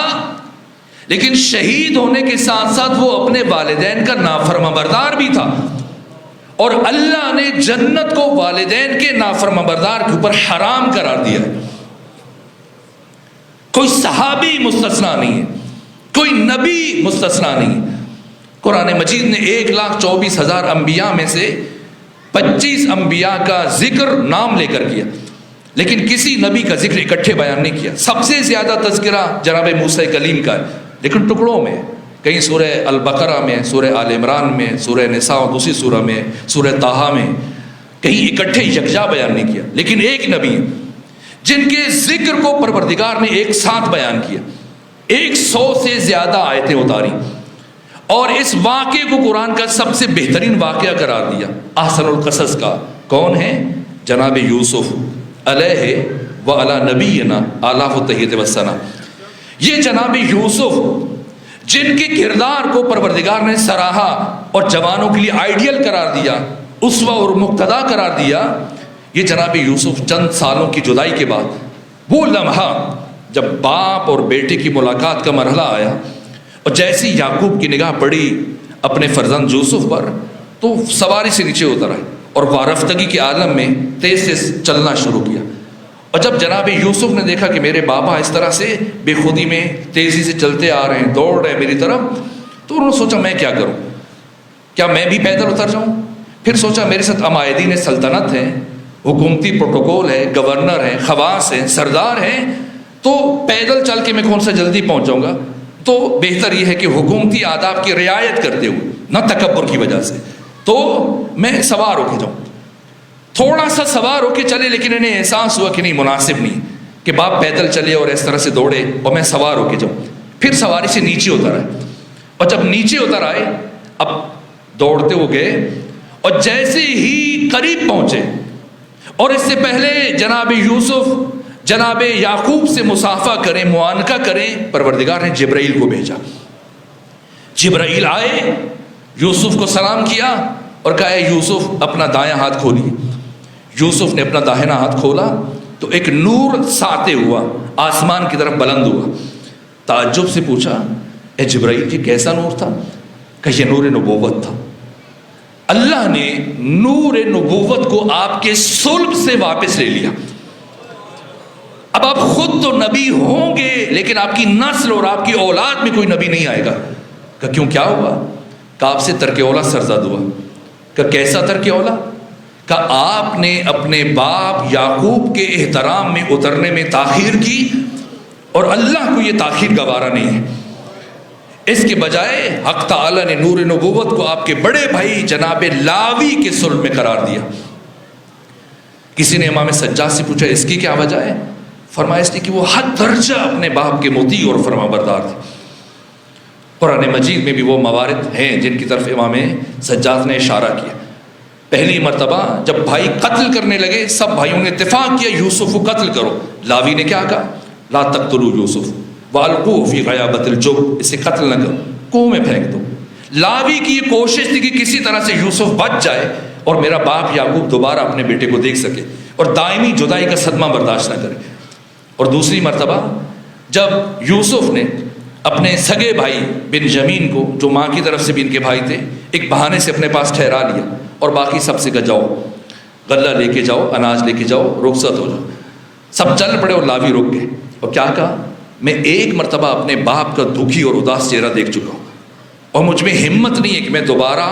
لیکن شہید ہونے کے ساتھ ساتھ وہ اپنے والدین کا نافرما بردار بھی تھا، اور اللہ نے جنت کو والدین کے نافرما بردار کے اوپر حرام قرار دیا ہے۔ کوئی صحابی مستثنا نہیں ہے، کوئی نبی مستثنا نہیں ہے۔ قرآن مجید نے 1,24,000 انبیاء میں سے 25 انبیاء کا ذکر نام لے کر کیا، لیکن کسی نبی کا ذکر اکٹھے بیان نہیں کیا۔ سب سے زیادہ تذکرہ جناب موسیٰ کلیم کا ہے، لیکن ٹکڑوں میں، کہیں سورہ البقرہ میں، سورہ آل عمران میں، سورہ نساء اور دوسری سورہ میں، سورہ طٰہٰ میں، کہیں اکٹھے یکجا بیان نہیں کیا۔ لیکن ایک نبی جن کے ذکر کو پروردگار نے ایک ساتھ بیان کیا، 100 سے زیادہ آیتیں اتاری، اور اس واقعے کو قرآن کا سب سے بہترین واقعہ قرار دیا، احسن القصص کا۔ کون ہے؟ جناب یوسف علیہ وعلی نبینا آلہ التحیۃ والثناء۔ یہ جناب یوسف جن کے کردار کو پروردگار نے سراہا اور جوانوں کے لیے آئیڈیل قرار دیا، اسوہ اور مقتدا قرار دیا، یہ جناب یوسف چند سالوں کی جدائی کے بعد وہ لمحہ جب باپ اور بیٹے کی ملاقات کا مرحلہ آیا، اور جیسی یعقوب کی نگاہ پڑی اپنے فرزند یوسف پر، تو سواری سے نیچے اتر آئے اور وارفتگی کے عالم میں تیز سے چلنا شروع کیا۔ اور جب جناب یوسف نے دیکھا کہ میرے بابا اس طرح سے بے خودی میں تیزی سے چلتے آ رہے ہیں، دوڑ رہے ہیں میری طرف، تو انہوں نے سوچا میں کیا کروں، کیا میں بھی پیدل اتر جاؤں؟ پھر سوچا میرے ساتھ عمائدین سلطنت ہیں، حکومتی پروٹوکول ہے، گورنر ہیں، خواص ہیں، سردار ہیں، تو پیدل چل کے میں کون سا جلدی پہنچ جاؤں گا، تو بہتر یہ ہے کہ حکومتی آداب کی رعایت کرتے ہوئے، نہ تکبر کی وجہ سے، تو میں سوار ہو کے جاؤں۔ تھوڑا سا سوار ہو کے چلے، لیکن انہیں احساس ہوا کہ نہیں، مناسب نہیں کہ باپ پیدل چلے اور اس طرح سے دوڑے اور میں سوار ہو کے جاؤں۔ پھر سواری سے نیچے اتر آئے، اور جب نیچے اتر آئے اب دوڑتے ہو گئے، اور جیسے ہی قریب پہنچے، اور اس سے پہلے جناب یوسف جناب یعقوب سے مصافحہ کریں، معانقہ کریں، پروردگار نے جبرائیل کو بھیجا۔ جبرائیل آئے، یوسف کو سلام کیا اور کہا، اے یوسف اپنا دایاں ہاتھ کھولیے۔ یوسف نے اپنا داہنا ہاتھ کھولا تو ایک نور ساطع ہوا، آسمان کی طرف بلند ہوا۔ تعجب سے پوچھا، اے جبرائیل کہ کیسا نور تھا؟ کہ یہ نور نبوت تھا۔ اللہ نے نور نبوت کو آپ کے صلب سے واپس لے لیا۔ اب آپ خود تو نبی ہوں گے، لیکن آپ کی نسل اور آپ کی اولاد میں کوئی نبی نہیں آئے گا۔ کہ کیوں، کیا ہوا؟ کہ آپ سے ترک اولا سرزد ہوا۔ کہ کیسا ترک اولا؟ کہ آپ نے اپنے باپ یعقوب کے احترام میں اترنے میں تاخیر کی، اور اللہ کو یہ تاخیر گوارا نہیں ہے۔ اس کے بجائے حق تعالی نے نور نبوت کو آپ کے بڑے بھائی جناب لاوی کے صلب میں قرار دیا۔ کسی نے امام سجاد سے پوچھا، اس کی کیا وجہ ہے؟ فرمایا اس لیے کہ وہ حد درجہ اپنے باپ کے مطیع اور فرما بردار تھے۔ قرآن مجید میں بھی وہ موارد ہیں جن کی طرف امام سجاد نے اشارہ کیا۔ پہلی مرتبہ جب بھائی قتل کرنے لگے، سب بھائیوں نے اتفاق کیا یوسف کو قتل کرو۔ لاوی نے کیا کہا؟ لا تقتلوا یوسف وَأَلْقُوهُ فِي غَيَابَتِ الْجُبِّ، اسے قتل نہ کرو، کنویں میں پھینک دو۔ لاوی کی یہ کوشش تھی کہ کسی طرح سے یوسف بچ جائے اور میرا باپ یعقوب دوبارہ اپنے بیٹے کو دیکھ سکے اور دائمی جدائی کا صدمہ برداشت نہ کرے۔ اور دوسری مرتبہ جب یوسف نے اپنے سگے بھائی بنجمین کو، جو ماں کی طرف سے بھی ان کے بھائی تھے، ایک بہانے سے اپنے پاس ٹھہرا لیا اور باقی سب سے کہا جاؤ غلہ لے کے جاؤ، اناج لے کے جاؤ، رخصت ہو جاؤ۔ سب چل پڑے اور لاوی رک گئے، اور کیا کہا، میں ایک مرتبہ اپنے باپ کا دکھی اور اداس چہرہ دیکھ چکا ہوں، اور مجھ میں ہمت نہیں ہے کہ میں دوبارہ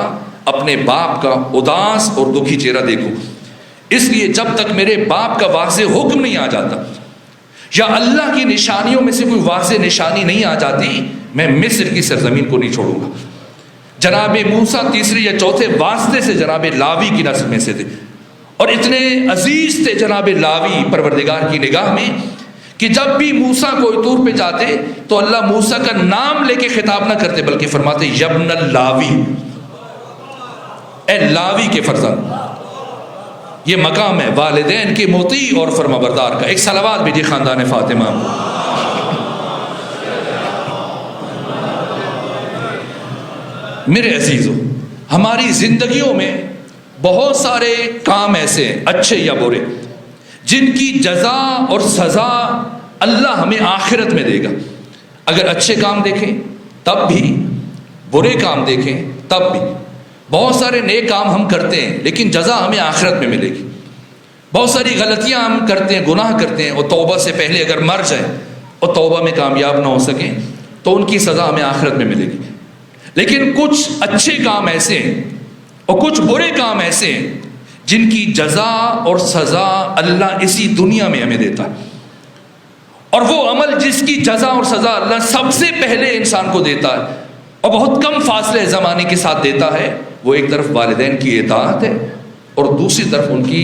اپنے باپ کا اداس اور دکھی چہرہ دیکھوں، اس لیے جب تک میرے باپ کا واضح حکم نہیں آ جاتا یا اللہ کی نشانیوں میں سے کوئی واضح نشانی نہیں آ جاتی، میں مصر کی سرزمین کو نہیں چھوڑوں گا۔ جناب موسیٰ تیسرے یا چوتھے واسطے سے جناب لاوی کی نسل میں سے تھے، اور اتنے عزیز تھے جناب لاوی پروردگار کی نگاہ میں کہ جب بھی موسیٰ کوئی طور پہ جاتے تو اللہ موسیٰ کا نام لے کے خطاب نہ کرتے، بلکہ فرماتے یبن اللاوی، اے لاوی کے فرزند۔ یہ مقام ہے والدین کے مطیع اور فرمانبردار کا۔ ایک صلوات بھی خاندان فاطمہ کو۔ میرے عزیزو، ہماری زندگیوں میں بہت سارے کام ایسے ہیں، اچھے یا برے، جن کی جزا اور سزا اللہ ہمیں آخرت میں دے گا۔ اگر اچھے کام دیکھیں تب بھی، برے کام دیکھیں تب بھی۔ بہت سارے نیک کام ہم کرتے ہیں لیکن جزا ہمیں آخرت میں ملے گی۔ بہت ساری غلطیاں ہم کرتے ہیں، گناہ کرتے ہیں، اور توبہ سے پہلے اگر مر جائیں اور توبہ میں کامیاب نہ ہو سکیں تو ان کی سزا ہمیں آخرت میں ملے گی۔ لیکن کچھ اچھے کام ایسے ہیں اور کچھ برے کام ایسے ہیں جن کی جزا اور سزا اللہ اسی دنیا میں ہمیں دیتا ہے، اور وہ عمل جس کی جزا اور سزا اللہ سب سے پہلے انسان کو دیتا ہے اور بہت کم فاصلے زمانے کے ساتھ دیتا ہے، وہ ایک طرف والدین کی اطاعت ہے اور دوسری طرف ان کی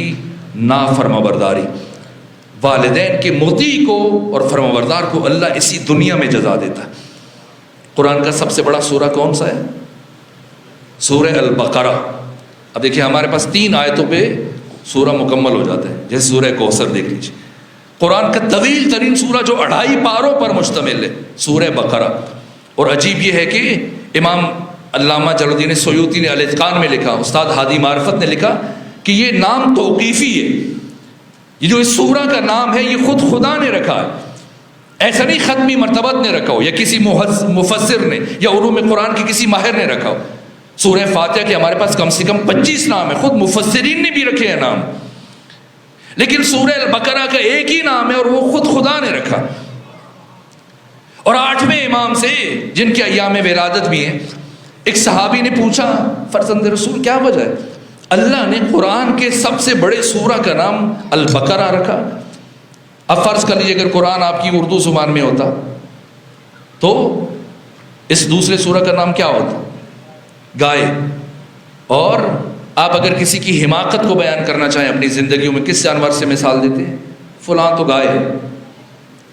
نافرمانبرداری۔ والدین کے مطیع کو اور فرمانبردار کو اللہ اسی دنیا میں جزا دیتا ہے۔ قرآن کا سب سے بڑا سورہ کون سا ہے؟ سورہ البقرہ۔ اب دیکھیں ہمارے پاس 3 آیتوں پہ سورہ مکمل ہو جاتا ہے، جیسے سورہ کوثر دیکھ لیجیے۔ قرآن کا طویل ترین سورہ جو 2.5 پاروں پر مشتمل ہے، سورہ بقرہ۔ اور عجیب یہ ہے کہ امام علامہ جلال الدین سیوطی نے الاتقان میں لکھا، استاد ہادی معرفت نے لکھا کہ یہ نام توقیفی ہے، یہ جو اس سورہ کا نام ہے یہ خود خدا نے رکھا ہے، ایسا نہیں ختمی مرتبت نے رکھا ہو یا کسی مفسر نے یا علوم قرآن کی کسی ماہر نے رکھا ہو۔ سورہ فاتحہ کے ہمارے پاس کم سے کم 25 نام ہے، خود مفسرین نے بھی رکھے ہیں نام، لیکن سورہ البقرہ کا ایک ہی نام ہے اور وہ خود خدا نے رکھا۔ اور 8ویں امام سے جن کے ایام ولادت بھی ہیں، ایک صحابی نے پوچھا فرزند رسول کیا وجہ ہے اللہ نے قرآن کے سب سے بڑے سورہ کا نام البقرہ رکھا؟ اب فرض کر لیجیے اگر قرآن آپ کی اردو زبان میں ہوتا تو اس دوسرے سورہ کا نام کیا ہوتا؟ گائے۔ اور آپ اگر کسی کی حماقت کو بیان کرنا چاہیں اپنی زندگیوں میں کس جانور سے مثال دیتے ہیں؟ فلاں تو گائے ہے۔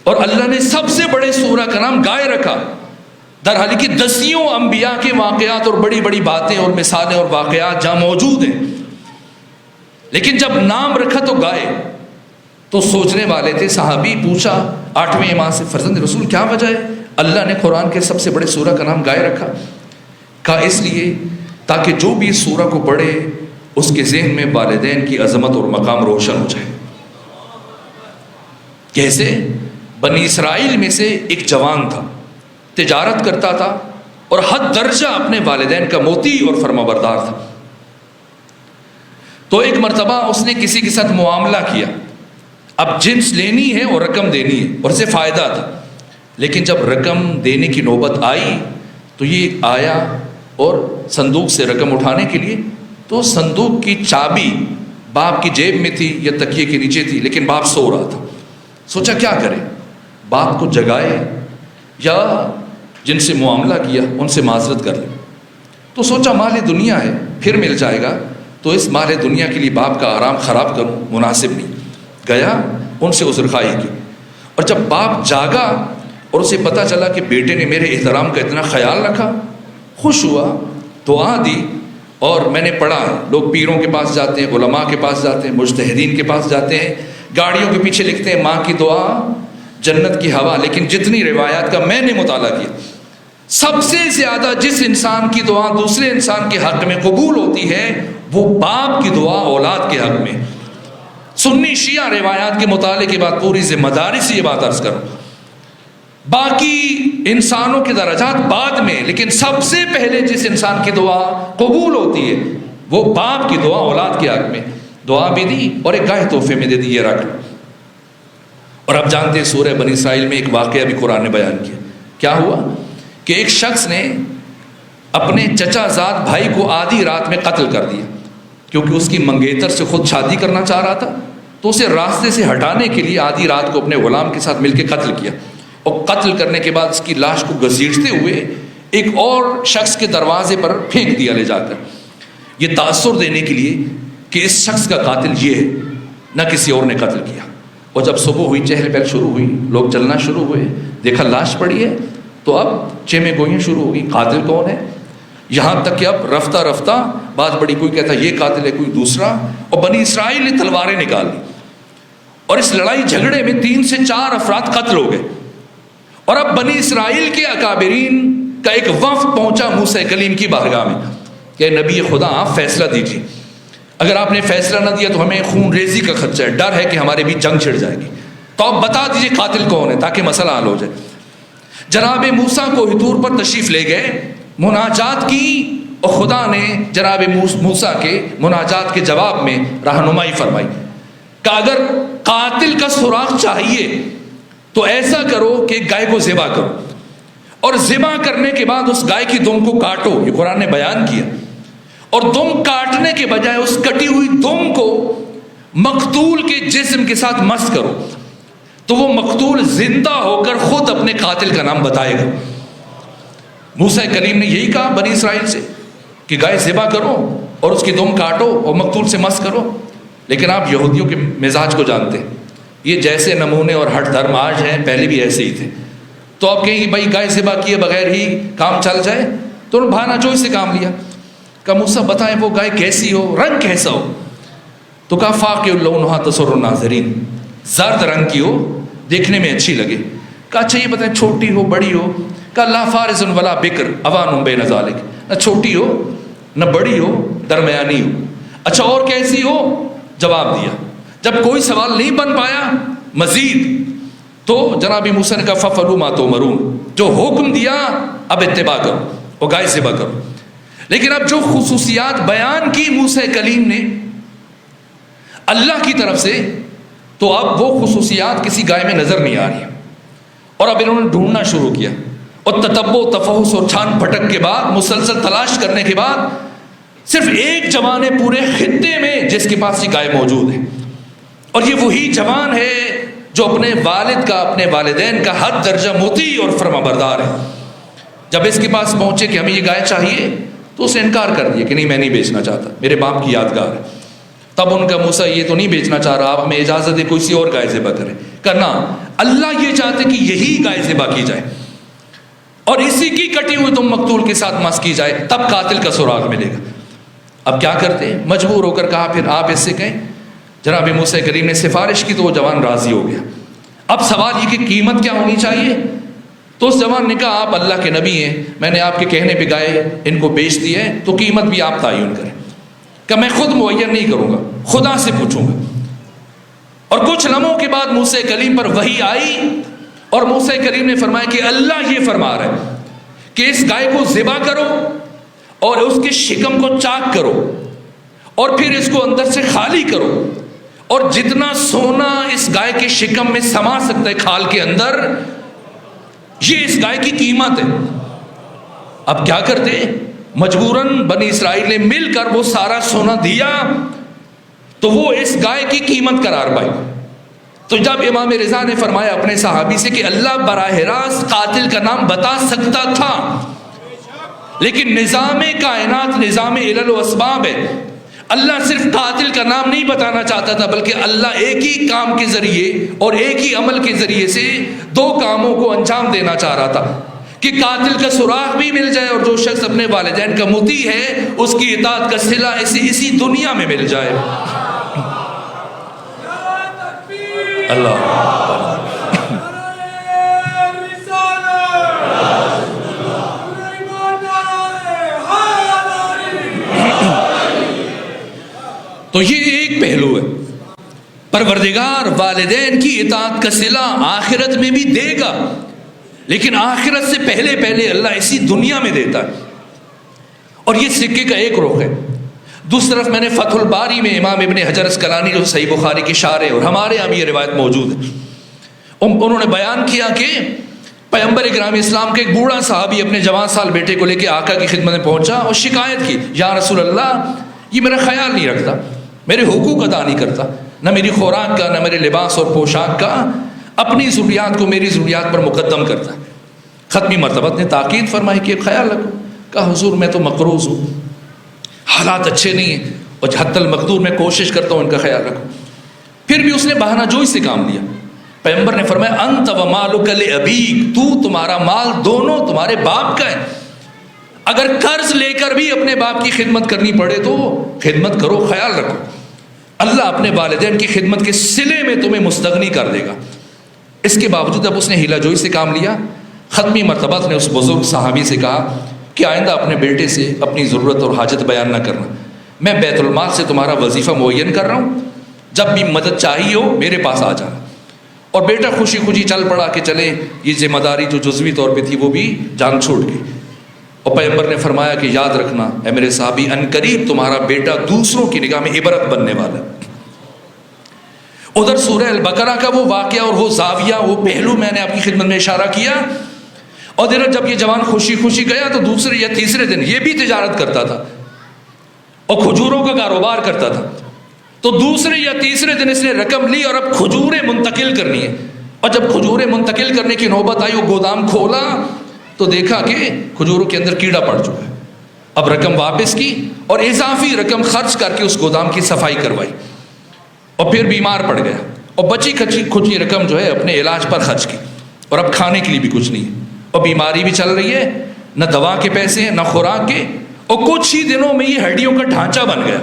اور اللہ نے سب سے بڑے سورہ کا نام گائے رکھا، درحالی کہ دسیوں انبیاء کے واقعات اور بڑی بڑی باتیں اور مثالیں اور واقعات جہاں موجود ہیں، لیکن جب نام رکھا تو گائے۔ تو سوچنے والے تھے صحابی، پوچھا 8ویں امام سے فرزند رسول کیا وجہ ہے اللہ نے قرآن کے سب سے بڑے سورہ کا نام گائے رکھا؟ کہا اس لیے تاکہ جو بھی اس سورہ کو پڑھے اس کے ذہن میں والدین کی عظمت اور مقام روشن ہو جائے۔ کیسے؟ بنی اسرائیل میں سے ایک جوان تھا، تجارت کرتا تھا اور حد درجہ اپنے والدین کا مطیع اور فرمانبردار تھا۔ تو ایک مرتبہ اس نے کسی کے ساتھ معاملہ کیا، اب جنس لینی ہے اور رقم دینی ہے اور اسے فائدہ تھا، لیکن جب رقم دینے کی نوبت آئی تو یہ آیا اور صندوق سے رقم اٹھانے کے لیے، تو صندوق کی چابی باپ کی جیب میں تھی یا تکیے کے نیچے تھی، لیکن باپ سو رہا تھا۔ سوچا کیا کرے، باپ کو جگائے یا جن سے معاملہ کیا ان سے معذرت کر لے۔ تو سوچا مال دنیا ہے پھر مل جائے گا، تو اس مال دنیا کے لیے باپ کا آرام خراب کروں مناسب نہیں۔ گیا ان سے عذر خواہی کی، اور جب باپ جاگا اور اسے پتہ چلا کہ بیٹے نے میرے احترام کا اتنا خیال رکھا، خوش ہوا، دعا دی۔ اور میں نے پڑھا ہے لوگ پیروں کے پاس جاتے ہیں، علماء کے پاس جاتے ہیں، مجتہدین کے پاس جاتے ہیں، گاڑیوں کے پیچھے لکھتے ہیں ماں کی دعا جنت کی ہوا، لیکن جتنی روایات کا میں نے مطالعہ کیا، سب سے زیادہ جس انسان کی دعا دوسرے انسان کے حق میں قبول ہوتی ہے وہ باپ کی دعا اولاد کے حق میں۔ سنی شیعہ روایات کے مطالعے کے بعد پوری ذمہ داری سے یہ بات عرض کروں، باقی انسانوں کے درجات بعد میں، لیکن سب سے پہلے جس انسان کی دعا قبول ہوتی ہے وہ باپ کی دعا اولاد کے حق میں. دعا بھی دی اور ایک گائے تحفے میں دے دی، یہ رکھ. اور اب جانتے ہیں سورہ بنی اسرائیل میں ایک واقعہ بھی قرآن نے بیان کیا. کیا ہوا کہ ایک شخص نے اپنے چچا زاد بھائی کو آدھی رات میں قتل کر دیا، کیونکہ اس کی منگیتر سے خود شادی کرنا چاہ رہا تھا، تو اسے راستے سے ہٹانے کے لیے آدھی رات کو اپنے غلام کے ساتھ مل کے قتل کیا. اور قتل کرنے کے بعد اس کی لاش کو گھسیٹتے ہوئے ایک اور شخص کے دروازے پر پھینک دیا لے جا کر، یہ تاثر دینے کے لیے کہ اس شخص کا قاتل یہ ہے، نہ کسی اور نے قتل کیا. اور جب صبح ہوئی، چہل پہل شروع ہوئی، لوگ چلنا شروع ہوئے، دیکھا لاش پڑی ہے، تو اب چیمیں گوئیاں شروع ہو گئی، قاتل کون ہے. یہاں تک کہ اب رفتہ رفتہ بات بڑی، کوئی کہتا ہے یہ قاتل ہے، کوئی دوسرا. اور بنی اسرائیل نے تلواریں نکال لی اور اس لڑائی جھگڑے میں 3 سے 4 افراد قتل ہو گئے. اور اب بنی اسرائیل کے اکابرین کا ایک وفد پہنچا موسیٰ کلیم کی بارگاہ میں کہ نبی خدا آپ فیصلہ دیجیے، اگر آپ نے فیصلہ نہ دیا تو ہمیں خون ریزی کا خدشہ ہے، ڈر ہے کہ ہمارے بھی جنگ چھڑ جائے گی، تو آپ بتا دیجیے قاتل کون ہے تاکہ مسئلہ حل ہو جائے. جناب موسیٰ کو حضور پر تشریف لے گئے، مناجات کی، اور خدا نے جناب موسیٰ کے مناجات کے جواب میں رہنمائی فرمائی کہ اگر قاتل کا سراغ چاہیے تو ایسا کرو کہ گائے کو ذبح کرو، اور ذبح کرنے کے بعد اس گائے کی دم کو کاٹو. یہ قرآن نے بیان کیا. اور دم کاٹنے کے بجائے اس کٹی ہوئی دم کو مقتول کے جسم کے ساتھ مس کرو، تو وہ مقتول زندہ ہو کر خود اپنے قاتل کا نام بتائے گا. موسیٰ کریم نے یہی کہا بنی اسرائیل سے کہ گائے ذبح کرو اور اس کی دم کاٹو اور مقتول سے مس کرو. لیکن آپ یہودیوں کے مزاج کو جانتے ہیں، یہ جیسے نمونے اور ہٹ دھرم آج ہیں پہلے بھی ایسے ہی تھے. تو آپ کہیں گے بھائی گائے ذبح کیے بغیر ہی کام چل جائے، تو انہوں نے بھانا چوئی سے کام لیا. کہا موسیٰ بتائیں وہ گائے کیسی ہو، رنگ کیسا ہو؟ تو کہا فاقع لونھا تسر الناظرین، زرد رنگ کی ہو، دیکھنے میں اچھی لگے. کہا اچھا یہ بتائیں چھوٹی ہو بڑی ہو؟ کہا لا فارز ولا بکر اوان بین ذالک، نہ چھوٹی ہو نہ بڑی ہو، درمیانی ہو. اچھا اور کیسی ہو؟ جواب دیا. جب کوئی سوال نہیں بن پایا مزید، تو جناب موسیٰ نے کہا ففعلوا ما تؤمرون، جو حکم دیا اب اتباع کرو اور گائے ذبح کرو. لیکن اب جو خصوصیات بیان کی موسیٰ کلیم نے اللہ کی طرف سے، تو اب وہ خصوصیات کسی گائے میں نظر نہیں آ رہی. اور اب انہوں نے ڈھونڈنا شروع کیا، اور تتبع تفحص اور چھان پھٹک کے بعد، مسلسل تلاش کرنے کے بعد، صرف ایک جوان ہے پورے خطے میں جس کے پاس یہ گائے موجود ہے. اور یہ وہی جوان ہے جو اپنے والد کا، اپنے والدین کا حد درجہ مطیع اور فرما بردار ہے. جب اس کے پاس پہنچے کہ ہمیں یہ گائے چاہیے، تو اس نے انکار کر دیا کہ نہیں میں نہیں بیچنا چاہتا، میرے باپ کی یادگار ہے. تب ان کا موسیٰ یہ تو نہیں بیچنا چاہ رہا، آپ ہمیں اجازت دے کوئی سی اور گائے ذبح کرے. کرنا اللہ یہ چاہتے کہ یہی گائے ذبح کی جائے اور اسی کی کٹی ہوئی تم مقتول کے ساتھ مس کی جائے، تب قاتل کا سراغ ملے گا. اب کیا کرتے؟ مجبور ہو کر کہا پھر آپ اس سے کہیں. جناب موسیٰ کریم نے سفارش کی تو وہ جوان راضی ہو گیا. اب سوال یہ کہ قیمت کیا ہونی چاہیے؟ تو اس جوان نے کہا آپ اللہ کے نبی ہیں، میں نے آپ کے کہنے پہ گائے ان کو بیچ دی ہے، تو قیمت بھی آپ تعین کریں. کہ میں خود معین نہیں کروں گا، خدا سے پوچھوں گا. اور کچھ لمحوں کے بعد موسیٰ کلیم پر وحی آئی، اور موسیٰ کریم نے فرمایا کہ اللہ یہ فرما رہا ہے کہ اس گائے کو ذبح کرو اور اس کے شکم کو چاک کرو، اور پھر اس کو اندر سے خالی کرو، اور جتنا سونا اس گائے کے شکم میں سما سکتا ہے کھال کے اندر، یہ اس گائے کی قیمت ہے. اب کیا کرتے؟ مجبوراً بنی اسرائیل نے مل کر وہ سارا سونا دیا، تو وہ اس گائے کی قیمت قرار پائی. تو جب امام رضا نے فرمایا اپنے صحابی سے کہ اللہ براہ راست قاتل کا نام بتا سکتا تھا، لیکن نظام کائنات نظام علل و اسباب ہے، اللہ صرف قاتل کا نام نہیں بتانا چاہتا تھا، بلکہ اللہ ایک ہی کام کے ذریعے اور ایک ہی عمل کے ذریعے سے 2 کاموں کو انجام دینا چاہ رہا تھا کہ قاتل کا سراغ بھی مل جائے، اور جو شخص اپنے والدین کا مطیع ہے اس کی اطاعت کا صلہ اسی دنیا میں مل جائے. اللہ تو یہ ایک پہلو ہے. پروردگار والدین کی اطاعت کا صلہ آخرت میں بھی دے گا، لیکن آخرت سے پہلے پہلے اللہ اسی دنیا میں دیتا ہے، اور یہ سکے کا ایک رخ ہے۔ دوسری طرف میں نے فتح الباری میں امام ابن حجر اسقلانی جو صحیح بخاری کی شارح اور ہمارے یہاں بھی یہ روایت موجود ہے، انہوں نے بیان کیا کہ پیغمبر گرامی اسلام کے ایک بوڑھا صحابی اپنے جوان سال بیٹے کو لے کے آقا کی خدمت میں پہنچا اور شکایت کی، یا رسول اللہ یہ میرا خیال نہیں رکھتا، میرے حقوق ادا نہیں کرتا، نہ میری خوراک کا نہ میرے لباس اور پوشاک کا، اپنی ضروریات کو میری ضروریات پر مقدم کرتا ہے۔ ختمی مرتبہ نے تاکید فرمائی کہ خیال رکھو۔ کہا حضور میں تو مقروض ہوں، حالات اچھے نہیں ہیں، اور حتی المقدور میں کوشش کرتا ہوں ان کا خیال رکھوں۔ پھر بھی اس نے بہانہ جوئی سے کام لیا۔ پیغمبر نے فرمایا انت و مالک لابیک، تو تمہارا مال دونوں تمہارے باپ کا ہے، اگر قرض لے کر بھی اپنے باپ کی خدمت کرنی پڑے تو خدمت کرو، خیال رکھو، اللہ اپنے والدین کی خدمت کے صلے میں تمہیں مستغنی کر دے گا۔ اس کے باوجود اب اس نے ہیلا جوئی سے کام لیا۔ ختمی مرتبہ نے اس بزرگ صحابی سے کہا کہ آئندہ اپنے بیٹے سے اپنی ضرورت اور حاجت بیان نہ کرنا، میں بیت المال سے تمہارا وظیفہ معین کر رہا ہوں، جب بھی مدد چاہیے ہو میرے پاس آ جانا۔ اور بیٹا خوشی خوشی چل پڑا کہ چلے، یہ ذمہ داری جو جزوی طور پہ تھی وہ بھی جان چھوڑ گئی۔ اور پیغمبر نے فرمایا کہ یاد رکھنا اے میرے صحابی، ان قریب تمہارا بیٹا دوسروں کی نگاہ میں عبرت بننے والا ہے۔ ادھر سورہ البقرہ کا وہ واقعہ اور وہ زاویہ، وہ پہلو میں نے آپ کی خدمت میں اشارہ کیا۔ اور ادھر جب یہ جوان خوشی خوشی گیا تو دوسرے یا تیسرے دن یہ بھی تجارت کرتا تھا اور کھجوروں کا کاروبار کرتا تھا، تو دوسرے یا تیسرے دن اس نے رقم لی اور اب کھجوریں منتقل کرنی ہے۔ اور جب کھجوریں منتقل کرنے کی نوبت آئی، وہ گودام کھولا تو دیکھا کہ کھجوروں کے اندر کیڑا پڑ چکا ہے۔ اب رقم واپس کی اور اضافی رقم خرچ کر کے اس گودام کی صفائی کروائی، اور پھر بیمار پڑ گیا اور بچی کھچی رقم جو ہے اپنے علاج پر خرچ کی، اور اب کھانے کے لیے بھی کچھ نہیں ہے، اور بیماری بھی چل رہی ہے، نہ دوا کے پیسے ہیں نہ خوراک کے، اور کچھ ہی دنوں میں یہ ہڈیوں کا ڈھانچہ بن گیا۔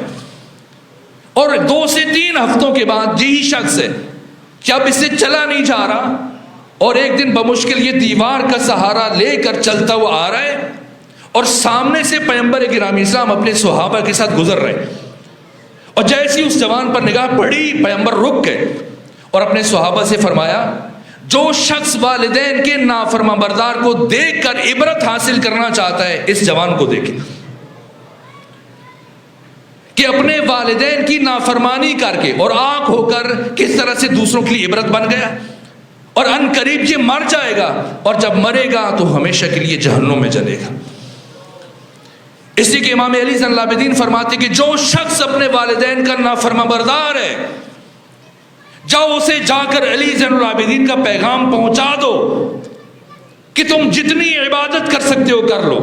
اور 2 سے 3 ہفتوں کے بعد یہی شخص ہے کہ اب اس سے چلا نہیں جا رہا، اور ایک دن بمشکل یہ دیوار کا سہارا لے کر چلتا ہوا آ رہا ہے، اور سامنے سے پیغمبر گرامی اسلام اپنے صحابہ کے ساتھ گزر رہے، اور جیسی اس جوان پر نگاہ پڑی پیغمبر رک گئے اور اپنے صحابہ سے فرمایا جو شخص والدین کے نافرمان بردار کو دیکھ کر عبرت حاصل کرنا چاہتا ہے اس جوان کو دیکھے کہ اپنے والدین کی نافرمانی کر کے اور آنکھ ہو کر کس طرح سے دوسروں کے لیے عبرت بن گیا، اور ان قریب یہ مر جائے گا، اور جب مرے گا تو ہمیشہ کے لیے جہنم میں جلے گا۔ اسی کے امام علی زین العابدین فرماتے کہ جو شخص اپنے والدین کا نافرمان بردار ہے، جاؤ اسے جا کر علی زین العابدین کا پیغام پہنچا دو کہ تم جتنی عبادت کر سکتے ہو کر لو،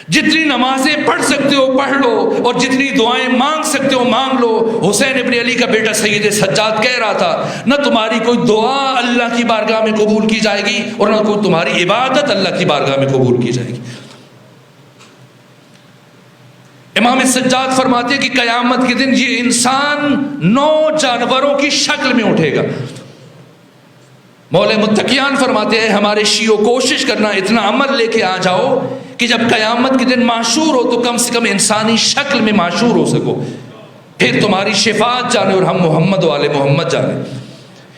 جتنی نمازیں پڑھ سکتے ہو پڑھ لو، اور جتنی دعائیں مانگ سکتے ہو مانگ لو۔ حسین ابن علی کا بیٹا سید سجاد کہہ رہا تھا نہ تمہاری کوئی دعا اللہ کی بارگاہ میں قبول کی جائے گی، اور نہ کوئی تمہاری عبادت اللہ کی بارگاہ میں قبول کی جائے گی۔ امام سجاد فرماتے ہیں کہ قیامت کے دن یہ انسان 9 جانوروں کی شکل میں اٹھے گا۔ مولا متقیان فرماتے ہیں ہمارے شیعوں کوشش کرنا اتنا عمل لے کے آ جاؤ کہ جب قیامت کے دن معشور ہو تو کم سے کم انسانی شکل میں معشور ہو سکو، پھر تمہاری شفاعت جانے اور ہم محمد والے محمد جانے۔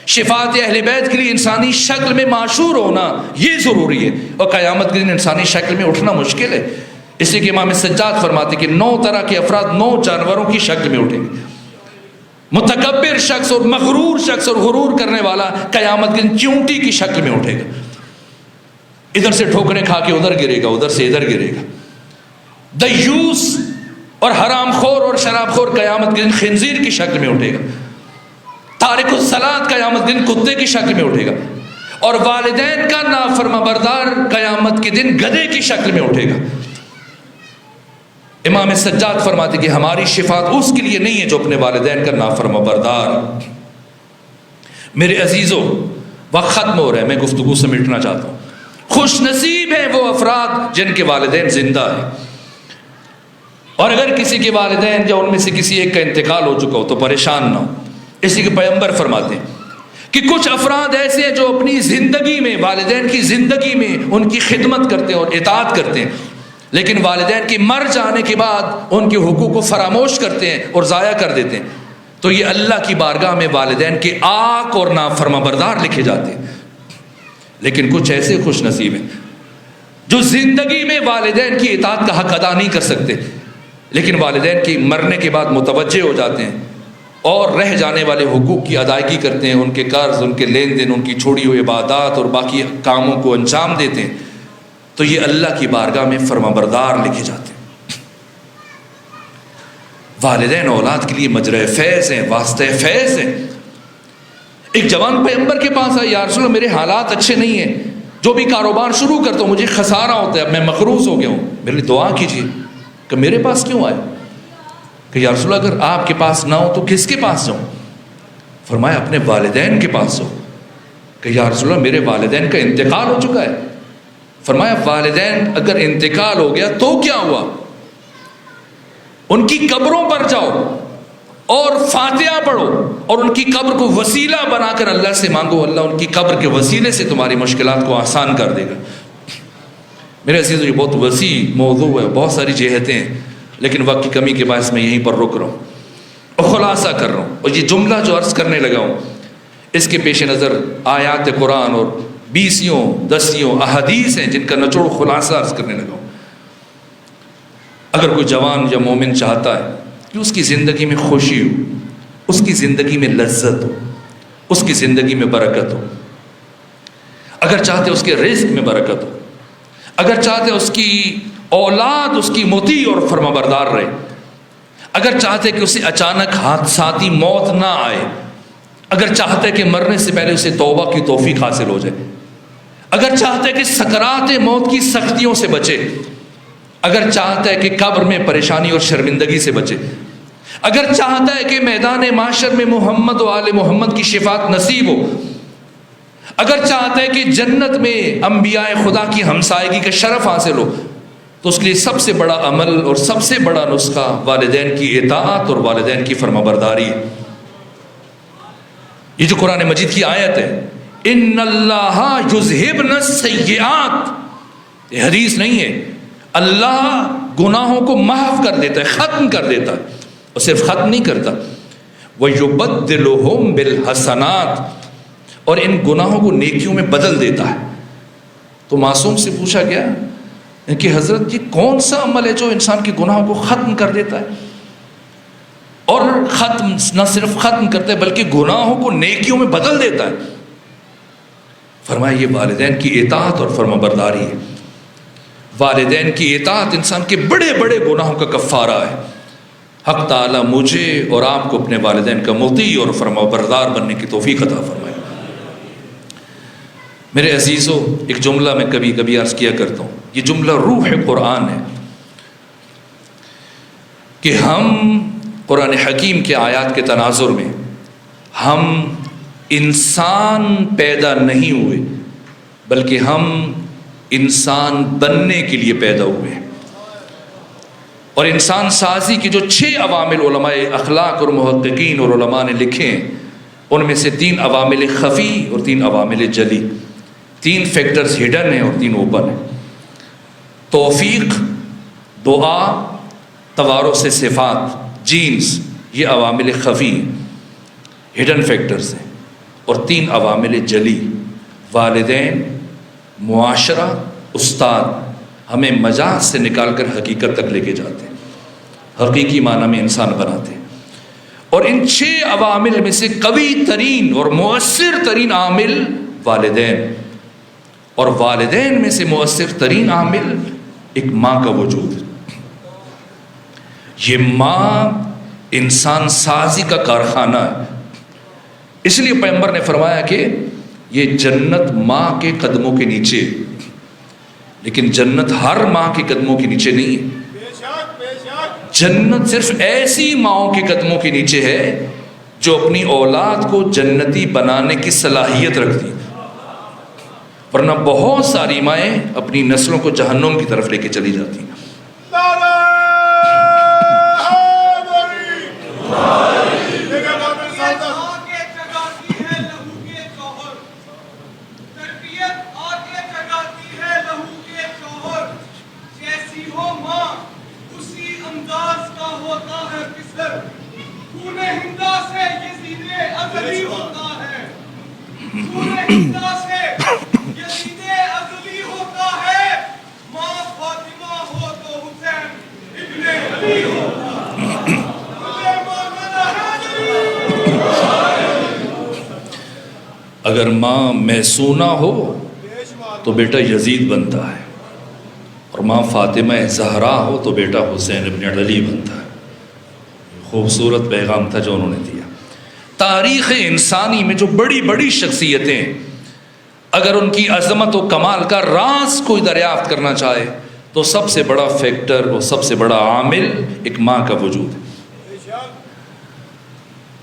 شفاعت اہل بیت کے لیے انسانی شکل میں معشور ہونا یہ ضروری ہے، اور قیامت کے دن انسانی شکل میں اٹھنا مشکل ہے۔ اسی کے امام سجاد فرماتے کہ 9 طرح کے افراد 9 جانوروں کی شکل میں اٹھیں گے۔ متکبر شخص اور مغرور شخص اور غرور کرنے والا قیامت کے دن چونٹی کی شکل میں اٹھے گا، ادھر سے ٹھوکریں کھا کے ادھر گرے گا، ادھر سے ادھر گرے گا۔ دیوس اور حرام خور اور شراب خور قیامت کے دن خنزیر کی شکل میں اٹھے گا۔ تارک الصلاۃ قیامت کے دن کتے کی شکل میں اٹھے گا، اور والدین کا نافرمان بردار قیامت کے دن گدھے کی شکل میں اٹھے گا۔ امام سجاد فرماتے کہ ہماری شفاعت اس کے لیے نہیں ہے جو اپنے والدین کا نافرمان بردار۔ میرے عزیزوں وقت ختم ہو رہا ہے، میں گفتگو سمیٹنا چاہتا ہوں۔ خوش نصیب ہیں وہ افراد جن کے والدین زندہ ہیں، اور اگر کسی کے والدین یا ان میں سے کسی ایک کا انتقال ہو چکا ہو تو پریشان نہ ہو۔ اسی کے پیغمبر فرماتے ہیں کہ کچھ افراد ایسے ہیں جو اپنی زندگی میں والدین کی زندگی میں ان کی خدمت کرتے ہیں اور اطاعت کرتے ہیں، لیکن والدین کے مر جانے کے بعد ان کے حقوق کو فراموش کرتے ہیں اور ضائع کر دیتے ہیں، تو یہ اللہ کی بارگاہ میں والدین کے آق اور نافرمان بردار لکھے جاتے ہیں۔ لیکن کچھ ایسے خوش نصیب ہیں جو زندگی میں والدین کی اطاعت کا حق ادا نہیں کر سکتے، لیکن والدین کی مرنے کے بعد متوجہ ہو جاتے ہیں اور رہ جانے والے حقوق کی ادائیگی کرتے ہیں، ان کے قرض، ان کے لین دین، ان کی چھوڑی ہوئی عبادات اور باقی کاموں کو انجام دیتے ہیں، تو یہ اللہ کی بارگاہ میں فرمانبردار لکھے جاتے ہیں۔ والدین اولاد کے لیے مجرے فیض ہیں، واسطہ فیض ہیں۔ ایک جوان پیغمبر کے پاس آیا، یا رسول اللہ میرے حالات اچھے نہیں ہیں، جو بھی کاروبار شروع کرتا ہوں مجھے خسارہ ہوتا ہے، اب میں مقروض ہو گیا ہوں، میرے لیے دعا کیجیے۔ کہ میرے پاس کیوں آئے؟ کہ یا رسول اللہ اگر آپ کے پاس نہ ہو تو کس کے پاس جاؤں؟ فرمایا اپنے والدین کے پاس جاؤ۔ کہ یا رسول اللہ میرے والدین کا انتقال ہو چکا ہے۔ فرمایا والدین اگر انتقال ہو گیا تو کیا ہوا؟ ان کی قبروں پر جاؤ اور فاتحہ پڑھو اور ان کی قبر کو وسیلہ بنا کر اللہ سے مانگو، اللہ ان کی قبر کے وسیلے سے تمہاری مشکلات کو آسان کر دے گا۔ میرے عزیزو یہ بہت وسیع موضوع ہے، بہت ساری جہتیں ہیں، لیکن وقت کی کمی کے باعث میں یہیں پر رک رہا ہوں اور خلاصہ کر رہا ہوں۔ اور یہ جملہ جو عرض کرنے لگا ہوں اس کے پیش نظر آیات قرآن اور 20 10 احادیث ہیں جن کا نچوڑ خلاصہ عرض کرنے لگا ہوں۔ اگر کوئی جوان یا مومن چاہتا ہے کہ اس کی زندگی میں خوشی ہو، اس کی زندگی میں لذت ہو، اس کی زندگی میں برکت ہو، اگر چاہتے اس کے رزق میں برکت ہو، اگر چاہتے اس کی اولاد اس کی مطیع اور فرمانبردار رہے، اگر چاہتے کہ اسے اچانک حادثاتی موت نہ آئے، اگر چاہتے کہ مرنے سے پہلے اسے توبہ کی توفیق حاصل ہو جائے، اگر چاہتے کہ سکرات موت کی سختیوں سے بچے، اگر چاہتا ہے کہ قبر میں پریشانی اور شرمندگی سے بچے، اگر چاہتا ہے کہ میدان معاشر میں محمد و آل محمد کی شفاعت نصیب ہو، اگر چاہتا ہے کہ جنت میں انبیاء خدا کی ہمسائیگی کا شرف حاصل ہو، تو اس کے لیے سب سے بڑا عمل اور سب سے بڑا نسخہ والدین کی اطاعت اور والدین کی فرمانبرداری ہے۔ یہ جو قرآن مجید کی آیت ہے، ان اللہ یذہبن السیئات، یہ حدیث نہیں ہے، اللہ گناہوں کو محو کر دیتا ہے، ختم کر دیتا ہے، اور صرف ختم نہیں کرتا، وَيُبَدِّلُهُمْ بِالْحَسَنَاتِ، اور ان گناہوں کو نیکیوں میں بدل دیتا ہے۔ تو معصوم سے پوچھا گیا کہ حضرت یہ کون سا عمل ہے جو انسان کے گناہوں کو ختم کر دیتا ہے، اور ختم نہ صرف ختم کرتا ہے بلکہ گناہوں کو نیکیوں میں بدل دیتا ہے؟ فرمایا یہ والدین کی اطاعت اور فرمانبرداری ہے۔ والدین کی اطاعت انسان کے بڑے بڑے گناہوں کا کفارہ ہے۔ حق تعالیٰ مجھے اور آپ کو اپنے والدین کا مطیع اور فرمانبردار بننے کی توفیق عطا فرمائے۔ میرے عزیزو، ایک جملہ میں کبھی کبھی عرض کیا کرتا ہوں، یہ جملہ روح قرآن ہے کہ ہم قرآن حکیم کے آیات کے تناظر میں ہم انسان پیدا نہیں ہوئے بلکہ ہم انسان بننے کے لیے پیدا ہوئے ہیں۔ اور انسان سازی کی جو 6 عوامل علماء اخلاق اور محققین اور علماء نے لکھے ہیں، ان میں سے 3 عوامل خفی اور 3 عوامل جلی، 3 فیکٹرز ہڈن ہیں اور 3 اوپن ہیں۔ توفیق، دعا، توارث صفات، جینز، یہ عوامل خفی ہیں، ہڈن فیکٹرز ہیں، اور 3 عوامل جلی، والدین، معاشرہ، استاد، ہمیں مجاز سے نکال کر حقیقت تک لے کے جاتے ہیں، حقیقی معنی میں انسان بناتے ہیں۔ اور ان 6 عوامل میں سے قوی ترین اور مؤثر ترین عامل والدین، اور والدین میں سے مؤثر ترین عامل ایک ماں کا وجود ہے۔ یہ ماں انسان سازی کا کارخانہ ہے۔ اس لیے پیغمبر نے فرمایا کہ یہ جنت ماں کے قدموں کے نیچے، لیکن جنت ہر ماں کے قدموں کے نیچے نہیں ہے۔ جنت صرف ایسی ماؤں کے قدموں کے نیچے ہے جو اپنی اولاد کو جنتی بنانے کی صلاحیت رکھتی، ورنہ بہت ساری مائیں اپنی نسلوں کو جہنم کی طرف لے کے چلی جاتی ہیں۔ اگر ماں میسونہ ہو تو بیٹا یزید بنتا ہے، اور ماں فاطمہ زہرا ہو تو بیٹا حسین ابن علی بنتا ہے۔ خوبصورت پیغام تھا جو انہوں نے دیا۔ تاریخ انسانی میں جو بڑی بڑی شخصیتیں، اگر ان کی عظمت و کمال کا راز کوئی دریافت کرنا چاہے تو سب سے بڑا فیکٹر اور سب سے بڑا عامل ایک ماں کا وجود ہے۔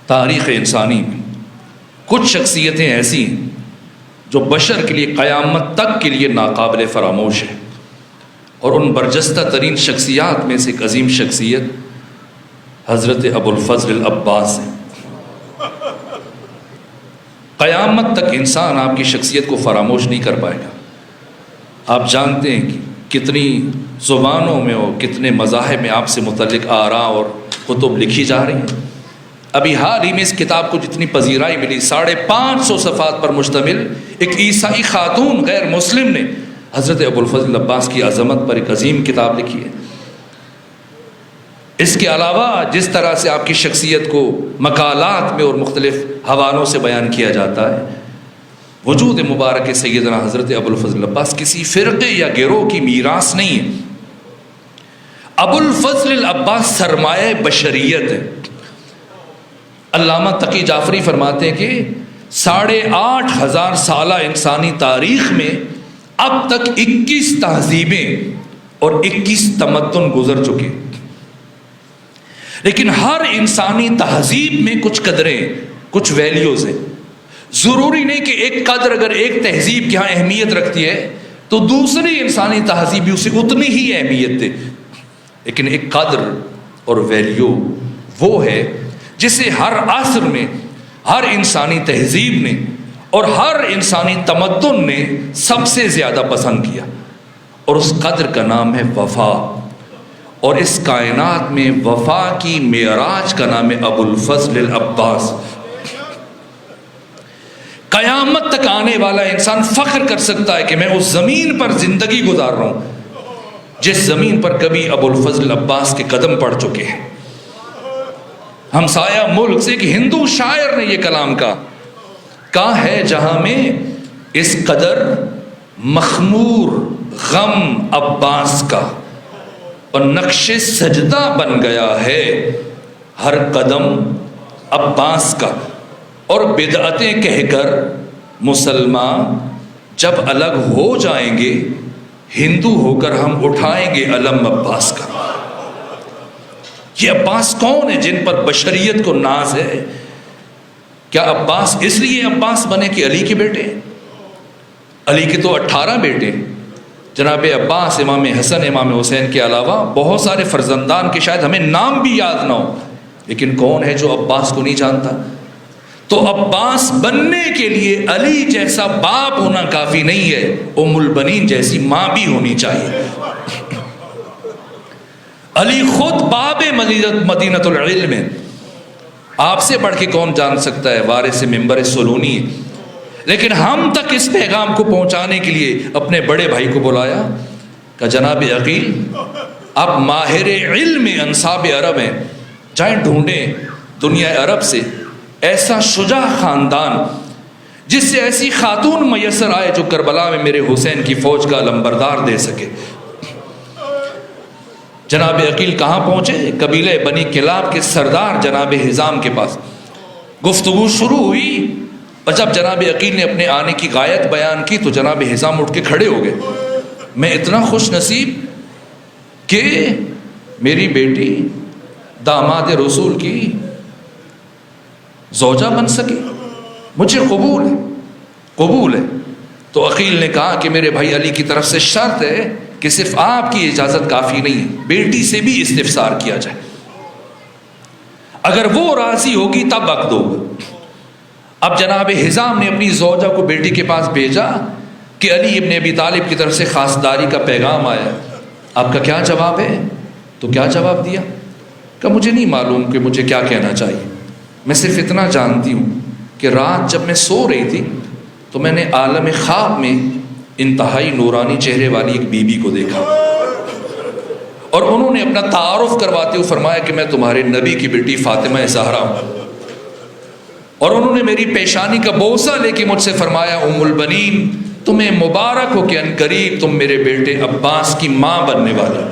تاریخ انسانی میں کچھ شخصیتیں ایسی ہیں جو بشر کے لیے قیامت تک کے لیے ناقابل فراموش ہے، اور ان برجستہ ترین شخصیات میں سے ایک عظیم شخصیت حضرت ابو الفضل العباس ہے۔ قیامت تک انسان آپ کی شخصیت کو فراموش نہیں کر پائے گا۔ آپ جانتے ہیں کہ کتنی زبانوں میں اور کتنے مذاہب میں آپ سے متعلق آراء اور کتب لکھی جا رہی ہیں۔ ابھی حال ہی میں اس کتاب کو جتنی پذیرائی ملی، 550 صفحات پر مشتمل ایک عیسائی خاتون غیر مسلم نے حضرت ابو الفضل العباس کی عظمت پر ایک عظیم کتاب لکھی ہے۔ اس کے علاوہ جس طرح سے آپ کی شخصیت کو مقالات میں اور مختلف حوالوں سے بیان کیا جاتا ہے، وجود مبارک سیدنا حضرت ابو الفضل العباس کسی فرقے یا گروہ کی میراث نہیں ہے۔ ابو الفضل العباس سرمایہ بشریت ہے۔ علامہ تقی جعفری فرماتے ہیں کہ 8500 سالہ انسانی تاریخ میں اب تک 21 تہذیبیں اور 21 تمدن گزر چکے، لیکن ہر انسانی تہذیب میں کچھ قدریں، کچھ ویلیوز ہیں۔ ضروری نہیں کہ ایک قدر اگر ایک تہذیب کی یہاں اہمیت رکھتی ہے تو دوسری انسانی تہذیب بھی اسے اتنی ہی اہمیت دے، لیکن ایک قدر اور ویلیو وہ ہے جسے ہر عصر میں ہر انسانی تہذیب نے اور ہر انسانی تمدن نے سب سے زیادہ پسند کیا، اور اس قدر کا نام ہے وفا، اور اس کائنات میں وفا کی معراج کا نام ہے ابو الفضل العباس۔ قیامت تک آنے والا انسان فخر کر سکتا ہے کہ میں اس زمین پر زندگی گزار رہا ہوں جس زمین پر کبھی ابو الفضل العباس کے قدم پڑ چکے ہیں۔ ہمسایہ ملک سے ایک ہندو شاعر نے یہ کلام کہا ہے جہاں میں اس قدر مخمور غم عباس کا، اور نقش سجدہ بن گیا ہے ہر قدم عباس کا، اور بدعتیں کہہ کر مسلمان جب الگ ہو جائیں گے ہندو ہو کر ہم اٹھائیں گے علم عباس کا۔ یہ عباس کون ہے جن پر بشریت کو ناز ہے؟ کیا عباس اس لیے عباس بنے کہ علی کے بیٹے ہیں؟ علی کے تو 18 بیٹے ہیں، جناب عباس، امام حسن، امام حسین کے علاوہ بہت سارے فرزندان کے شاید ہمیں نام بھی یاد نہ ہو، لیکن کون ہے جو عباس کو نہیں جانتا؟ تو عباس بننے کے لیے علی جیسا باپ ہونا کافی نہیں ہے، ام البنین جیسی ماں بھی ہونی چاہیے۔ علی خود باب مدینۃ العلم ہے، آپ سے بڑھ کے کون جان سکتا ہے، وارث منبر سلونی ہے۔ لیکن ہم تک اس پیغام کو پہنچانے کے لیے اپنے بڑے بھائی کو بلایا کہ جناب عقیل آپ ماہر علم انساب عرب ہیں، جائیں ڈھونڈیں دنیا عرب سے ایسا شجاع خاندان جس سے ایسی خاتون میسر آئے جو کربلا میں میرے حسین کی فوج کا علمبردار دے سکے۔ جناب عقیل کہاں پہنچے؟ قبیلہ بنی کلاب کے سردار جناب حزام کے پاس۔ گفتگو شروع ہوئی، اور جب جناب عقیل نے اپنے آنے کی غایت بیان کی تو جناب حزام اٹھ کے کھڑے ہو گئے۔ میں اتنا خوش نصیب کہ میری بیٹی داماد رسول کی زوجہ بن سکے، مجھے قبول ہے۔ تو عقیل نے کہا کہ میرے بھائی علی کی طرف سے شرط ہے کہ صرف آپ کی اجازت کافی نہیں ہے، بیٹی سے بھی استفسار کیا جائے، اگر وہ راضی ہوگی تب عقد ہوگا۔ اب جناب حزام نے اپنی زوجہ کو بیٹی کے پاس بھیجا کہ علی ابن ابی طالب کی طرف سے خاصداری کا پیغام آیا، آپ کا کیا جواب ہے؟ تو کیا جواب دیا؟ کہ مجھے نہیں معلوم کہ مجھے کیا کہنا چاہیے، میں صرف اتنا جانتی ہوں کہ رات جب میں سو رہی تھی تو میں نے عالم خواب میں انتہائی نورانی چہرے والی ایک بی بی کو دیکھا، اور انہوں نے اپنا تعارف کرواتے ہوئے فرمایا کہ میں تمہارے نبی کی بیٹی فاطمہ زہرا ہوں۔ اور انہوں نے میری پیشانی کا بوسہ لے کے مجھ سے فرمایا ام البنین تمہیں مبارک ہو کہ ان قریب تم میرے بیٹے عباس کی ماں بننے والی.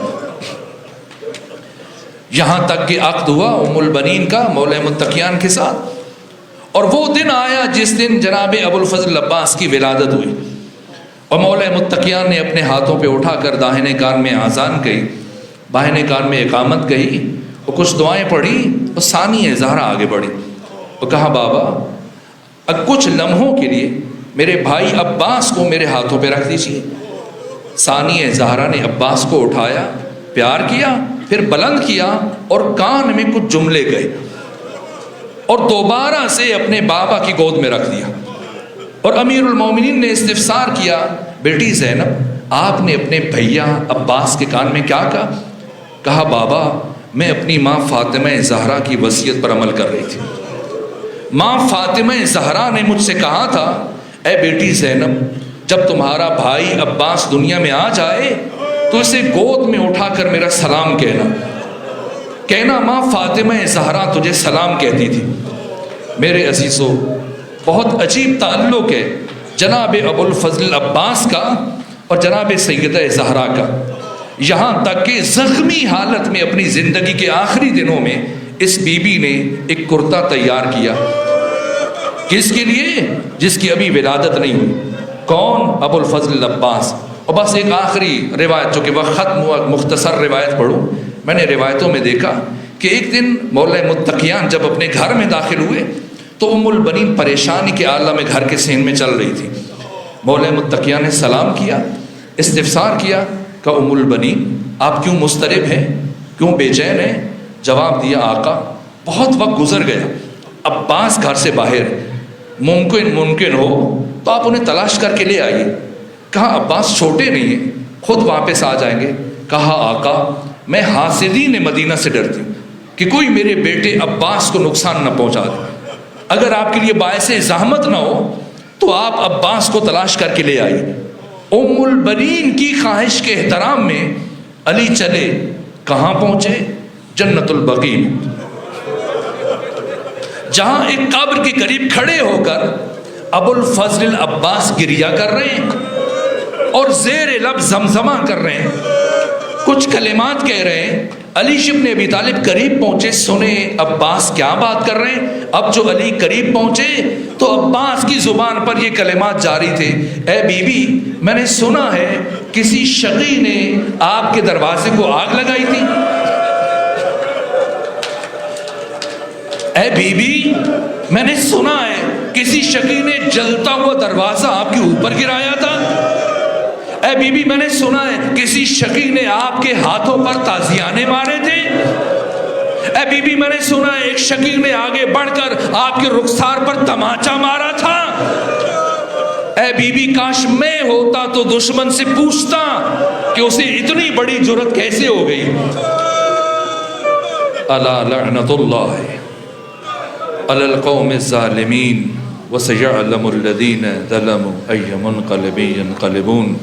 یہاں تک کہ عقد ہوا ام البنین کا مولا متقیان کے ساتھ. اور وہ دن آیا جس دن جناب ابو الفضل عباس کی ولادت ہوئی، اور مولا متقیان نے اپنے ہاتھوں پہ اٹھا کر داہنے کان میں آذان کہی، بائیں کان میں اقامت کہی، وہ کچھ دعائیں پڑھی، اور ثانی زہرا آگے بڑھی اور کہا بابا اب کچھ لمحوں کے لیے میرے بھائی عباس کو میرے ہاتھوں پہ رکھ دیجیے. ثانی زہرا نے عباس کو اٹھایا، پیار کیا، پھر بلند کیا اور کان میں کچھ جملے گئے اور دوبارہ سے اپنے بابا کی گود میں رکھ دیا. اور امیر المومنین نے استفسار کیا بیٹی زینب آپ نے اپنے بھیا عباس کے کان میں کیا کہا؟ کہا بابا میں اپنی ماں فاطمہ زہرا کی وصیت پر عمل کر رہی تھی. ماں فاطمہ زہرا نے مجھ سے کہا تھا اے بیٹی زینب جب تمہارا بھائی عباس دنیا میں آ جائے تو اسے گود میں اٹھا کر میرا سلام کہنا ماں فاطمہ زہرا تجھے سلام کہتی تھی. میرے عزیزو بہت عجیب تعلق ہے جناب ابو الفضل عباس کا اور جناب سیدہ زہرا کا. یہاں تک کہ زخمی حالت میں اپنی زندگی کے آخری دنوں میں اس بی بی نے ایک کرتا تیار کیا. کس کے لیے؟ جس کی ابھی ولادت نہیں ہوئی. کون؟ ابو الفضل عباس. اور بس ایک آخری روایت جو کہ وقت ختم ہوا، مختصر روایت پڑھوں. میں نے روایتوں میں دیکھا کہ ایک دن مولا متقیان جب اپنے گھر میں داخل ہوئے تو ام البنین پریشانی کے عالم میں گھر کے سین میں چل رہی تھی. مولا متقیان نے سلام کیا، استفسار کیا کہ ام البنین آپ کیوں مضطرب ہیں، کیوں بے چین ہیں؟ جواب دیا آقا بہت وقت گزر گیا، عباس گھر سے باہر، ممکن ہو تو آپ انہیں تلاش کر کے لے آئیے. کہا عباس چھوٹے نہیں ہیں، خود واپس آ جائیں گے. کہا آقا میں حاسدین مدینہ سے ڈرتی ہوں کہ کوئی میرے بیٹے عباس کو نقصان نہ پہنچا دے. اگر آپ کے لیے باعث زحمت نہ ہو تو آپ عباس کو تلاش کر کے لے آئیے. ام البنین کی خواہش کے احترام میں علی چلے. کہاں پہنچے؟ جنت البقیع، جہاں ایک قبر کے قریب کھڑے ہو کر ابو الفضل عباس گریہ کر رہے ہیں اور زیر لب زمزمہ کر رہے ہیں، کچھ کلمات کہہ رہے ہیں. علی ابن ابی طالب قریب پہنچے، سنے عباس کیا بات کر رہے ہیں. اب جو علی قریب پہنچے تو عباس کی زبان پر یہ کلمات جاری تھے. اے بی بی میں نے سنا ہے کسی شقی نے آپ کے دروازے کو آگ لگائی تھی. اے بی بی میں نے سنا ہے کسی شقی نے جلتا ہوا دروازہ آپ کے اوپر گرایا تھا. اے بی بی میں نے سنا ہے کسی شقی نے آپ کے ہاتھوں پر تازیانے مارے تھے. اے بی بی میں نے سنا ہے ایک شقی نے آگے بڑھ کر آپ کے رخسار پر تماچا مارا تھا. اے بی بی کاش میں ہوتا تو دشمن سے پوچھتا کہ اسے اتنی بڑی جرأت کیسے ہو گئی. الا لعنت اللہ علی القوم الظالمین وسيعلم الذين ظلموا أي منقلب ينقلبون.